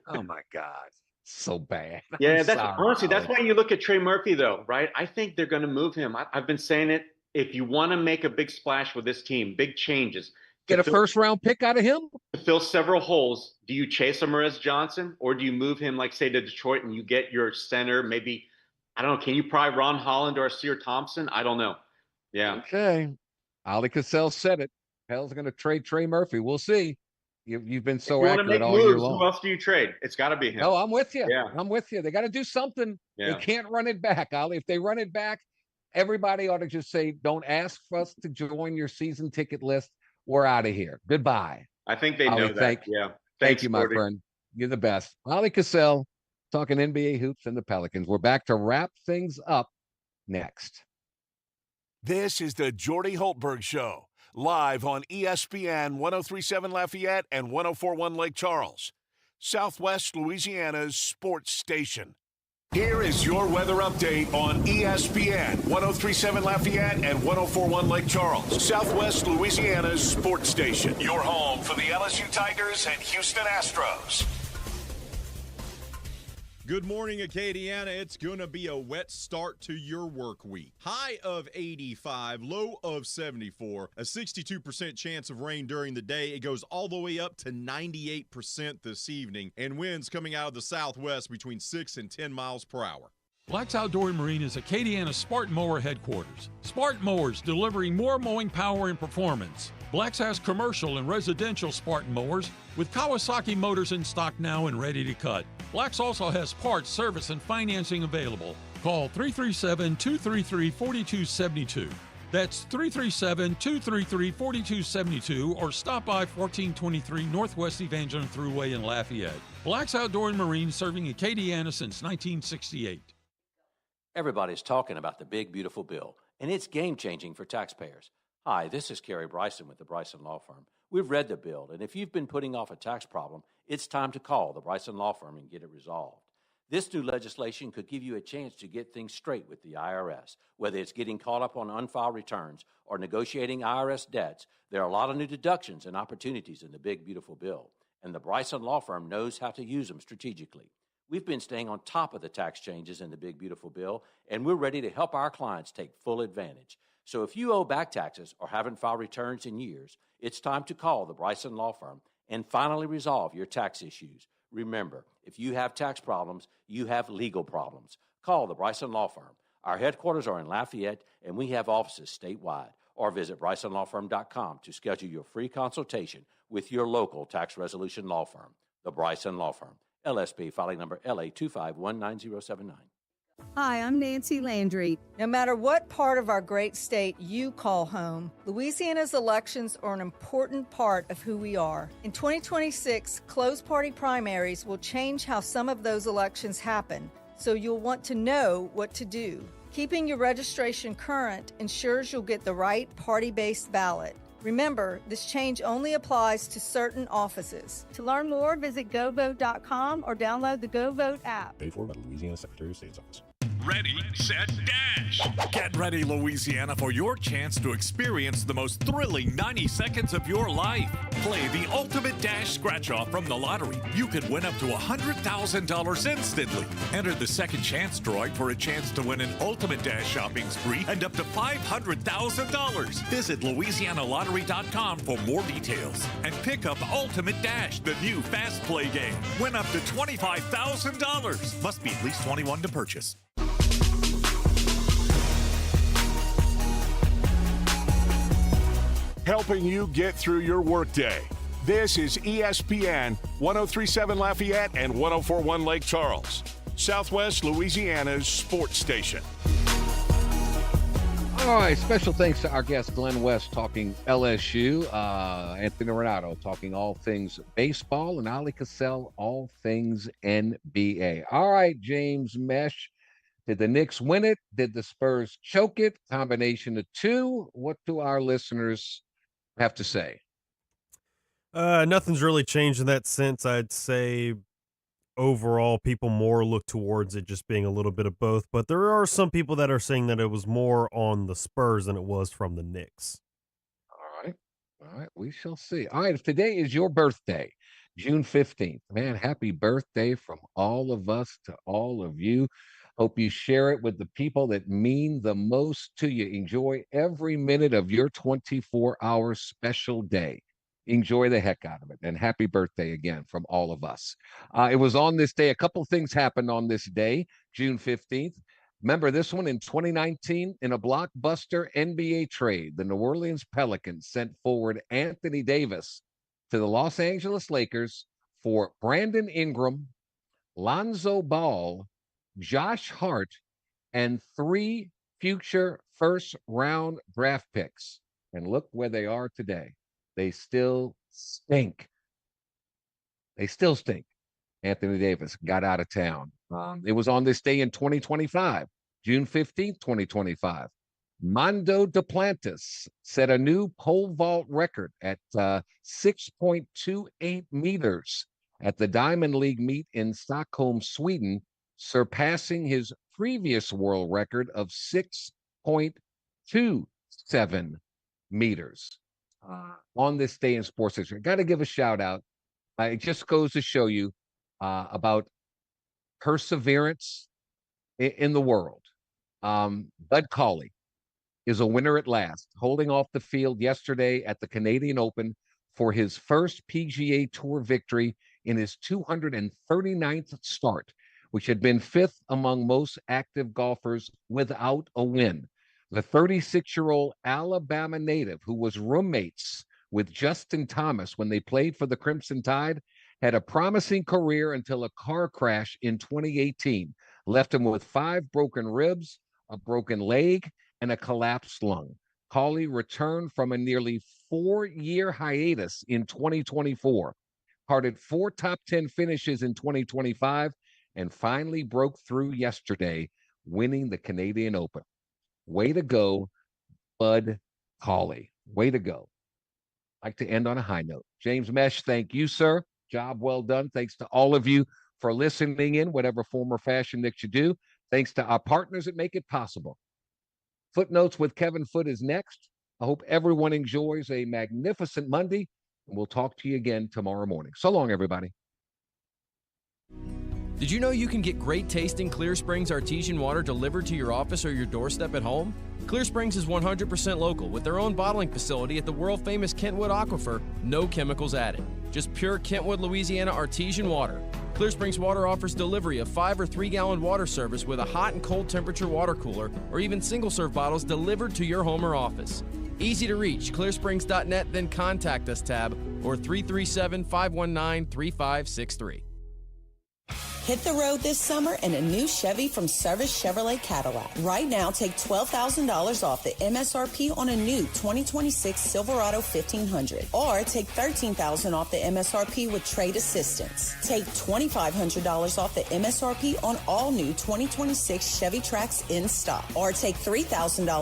Oh my God. So bad. Yeah, honestly, that's why you look at Trey Murphy though, right? I think they're going to move him. I've been saying it. If you want to make a big splash with this team, big changes, get a 1st round pick out of him to fill several holes. Do you chase a Morez Johnson, or do you move him, like say to Detroit, and you get your center? Maybe, I don't know. Can you pry Ron Holland or Sear Thompson? I don't know. Yeah. Okay. Ali Cassell said it. Hell's going to trade Trey Murphy. We'll see. You've been so accurate all year long. Who else do you trade? It's got to be him. No, I'm with you. Yeah. I'm with you. They got to do something. Yeah. They can't run it back, Ali. If they run it back, everybody ought to just say, don't ask for us to join your season ticket list. We're out of here. Goodbye. I think they know that. Yeah. Thank you, my friend. You're the best. Ali Cassell talking NBA hoops and the Pelicans. We're back to wrap things up next. This is the Jordy Hultberg Show, live on ESPN 1037 Lafayette and 1041 Lake Charles, Southwest Louisiana's sports station. Here is your weather update on ESPN 1037 Lafayette and 1041 Lake Charles, Southwest Louisiana's sports station. Your home for the LSU Tigers and Houston Astros. Good morning, Acadiana. It's going to be a wet start to your work week. High of 85, low of 74, a 62% chance of rain during the day. It goes all the way up to 98% this evening, and winds coming out of the southwest between 6 and 10 miles per hour. Black's Outdoor Marine is Acadiana's Spartan Mower headquarters. Spartan Mowers delivering more mowing power and performance. Black's has commercial and residential Spartan mowers with Kawasaki motors in stock now and ready to cut. Black's also has parts, service, and financing available. Call 337-233-4272. That's 337-233-4272 or stop by 1423 Northwest Evangeline Thruway in Lafayette. Black's Outdoor and Marine serving Acadiana since 1968. Everybody's talking about the big, beautiful bill, and it's game-changing for taxpayers. Hi, this is Kerry Bryson with the Bryson Law Firm. We've read the bill, and if you've been putting off a tax problem, it's time to call the Bryson Law Firm and get it resolved. This new legislation could give you a chance to get things straight with the IRS. Whether it's getting caught up on unfiled returns or negotiating IRS debts, there are a lot of new deductions and opportunities in the big, beautiful bill, and the Bryson Law Firm knows how to use them strategically. We've been staying on top of the tax changes in the big, beautiful bill, and we're ready to help our clients take full advantage. So if you owe back taxes or haven't filed returns in years, it's time to call the Bryson Law Firm and finally resolve your tax issues. Remember, if you have tax problems, you have legal problems. Call the Bryson Law Firm. Our headquarters are in Lafayette, and we have offices statewide. Or visit BrysonLawFirm.com to schedule your free consultation with your local tax resolution law firm. The Bryson Law Firm. LSP filing number LA2519079. Hi, I'm Nancy Landry. No matter what part of our great state you call home, Louisiana's elections are an important part of who we are. In 2026, closed party primaries will change how some of those elections happen, so you'll want to know what to do. Keeping your registration current ensures you'll get the right party-based ballot. Remember, this change only applies to certain offices. To learn more, visit govote.com or download the GoVote app. Paid for by the Louisiana Secretary of State's Office. Ready, set, dash. Get ready, Louisiana, for your chance to experience the most thrilling 90 seconds of your life. Play the Ultimate Dash scratch-off from the lottery. You could win up to $100,000 instantly. Enter the second chance drawing for a chance to win an Ultimate Dash shopping spree and up to $500,000. Visit LouisianaLottery.com for more details and pick up Ultimate Dash, the new fast play game. Win up to $25,000. Must be at least 21 to purchase. Helping you get through your workday. This is ESPN 1037 Lafayette and 1041 Lake Charles, Southwest Louisiana's sports station. All right, special thanks to our guest Glenn West talking LSU, Anthony Renato talking all things baseball, and Ali Cassell all things NBA. All right, James Mesh, did the Knicks win it? Did the Spurs choke it? Combination of two. What do our listeners have to say? Nothing's really changed in that sense. I'd say overall people more look towards it just being a little bit of both, but there are some people that are saying that it was more on the Spurs than it was from the Knicks. All right, we shall see. All right, if today is your birthday, June 15th, man, happy birthday from all of us to all of you. Hope you share it with the people that mean the most to you. Enjoy every minute of your 24-hour special day. Enjoy the heck out of it. And happy birthday again from all of us. It was on this day. A couple things happened on this day, June 15th. Remember this one in 2019 in a blockbuster NBA trade, the New Orleans Pelicans sent forward Anthony Davis to the Los Angeles Lakers for Brandon Ingram, Lonzo Ball, Josh Hart, and 3 future first-round draft picks. And look where they are today. They still stink. They still stink. Anthony Davis got out of town. It was on this day in 2025, June 15th, 2025. Mondo Duplantis set a new pole vault record at 6.28 meters at the Diamond League meet in Stockholm, Sweden, surpassing his previous world record of 6.27 meters. On this day in sports history, got to give a shout out. It just goes to show you about perseverance in the world. Bud Cauley is a winner at last, holding off the field yesterday at the Canadian Open for his first PGA Tour victory in his 239th start, which had been 5th among most active golfers without a win. The 36-year-old Alabama native, who was roommates with Justin Thomas when they played for the Crimson Tide, had a promising career until a car crash in 2018 left him with 5 broken ribs, a broken leg, and a collapsed lung. Cauley returned from a nearly 4-year hiatus in 2024, carded 4 top 10 finishes in 2025, and finally broke through yesterday, winning the Canadian Open. Way to go, Bud Cauley. Way to go. I'd like to end on a high note. James Mesh, thank you, sir. Job well done. Thanks to all of you for listening in, whatever form or fashion that you do. Thanks to our partners that make it possible. Footnotes with Kevin Foote is next. I hope everyone enjoys a magnificent Monday, and we'll talk to you again tomorrow morning. So long, everybody. Did you know you can get great tasting Clear Springs artesian water delivered to your office or your doorstep at home? Clear Springs is 100% local with their own bottling facility at the world-famous Kentwood Aquifer, no chemicals added. Just pure Kentwood, Louisiana artesian water. Clear Springs Water offers delivery of 5 or 3-gallon water service with a hot and cold temperature water cooler or even single-serve bottles delivered to your home or office. Easy to reach, clearsprings.net, then contact us tab or 337-519-3563. Hit the road this summer in a new Chevy from Service Chevrolet Cadillac. Right now, take $12,000 off the MSRP on a new 2026 Silverado 1500. Or take $13,000 off the MSRP with trade assistance. Take $2,500 off the MSRP on all new 2026 Chevy Trax in stock. Or take $3,000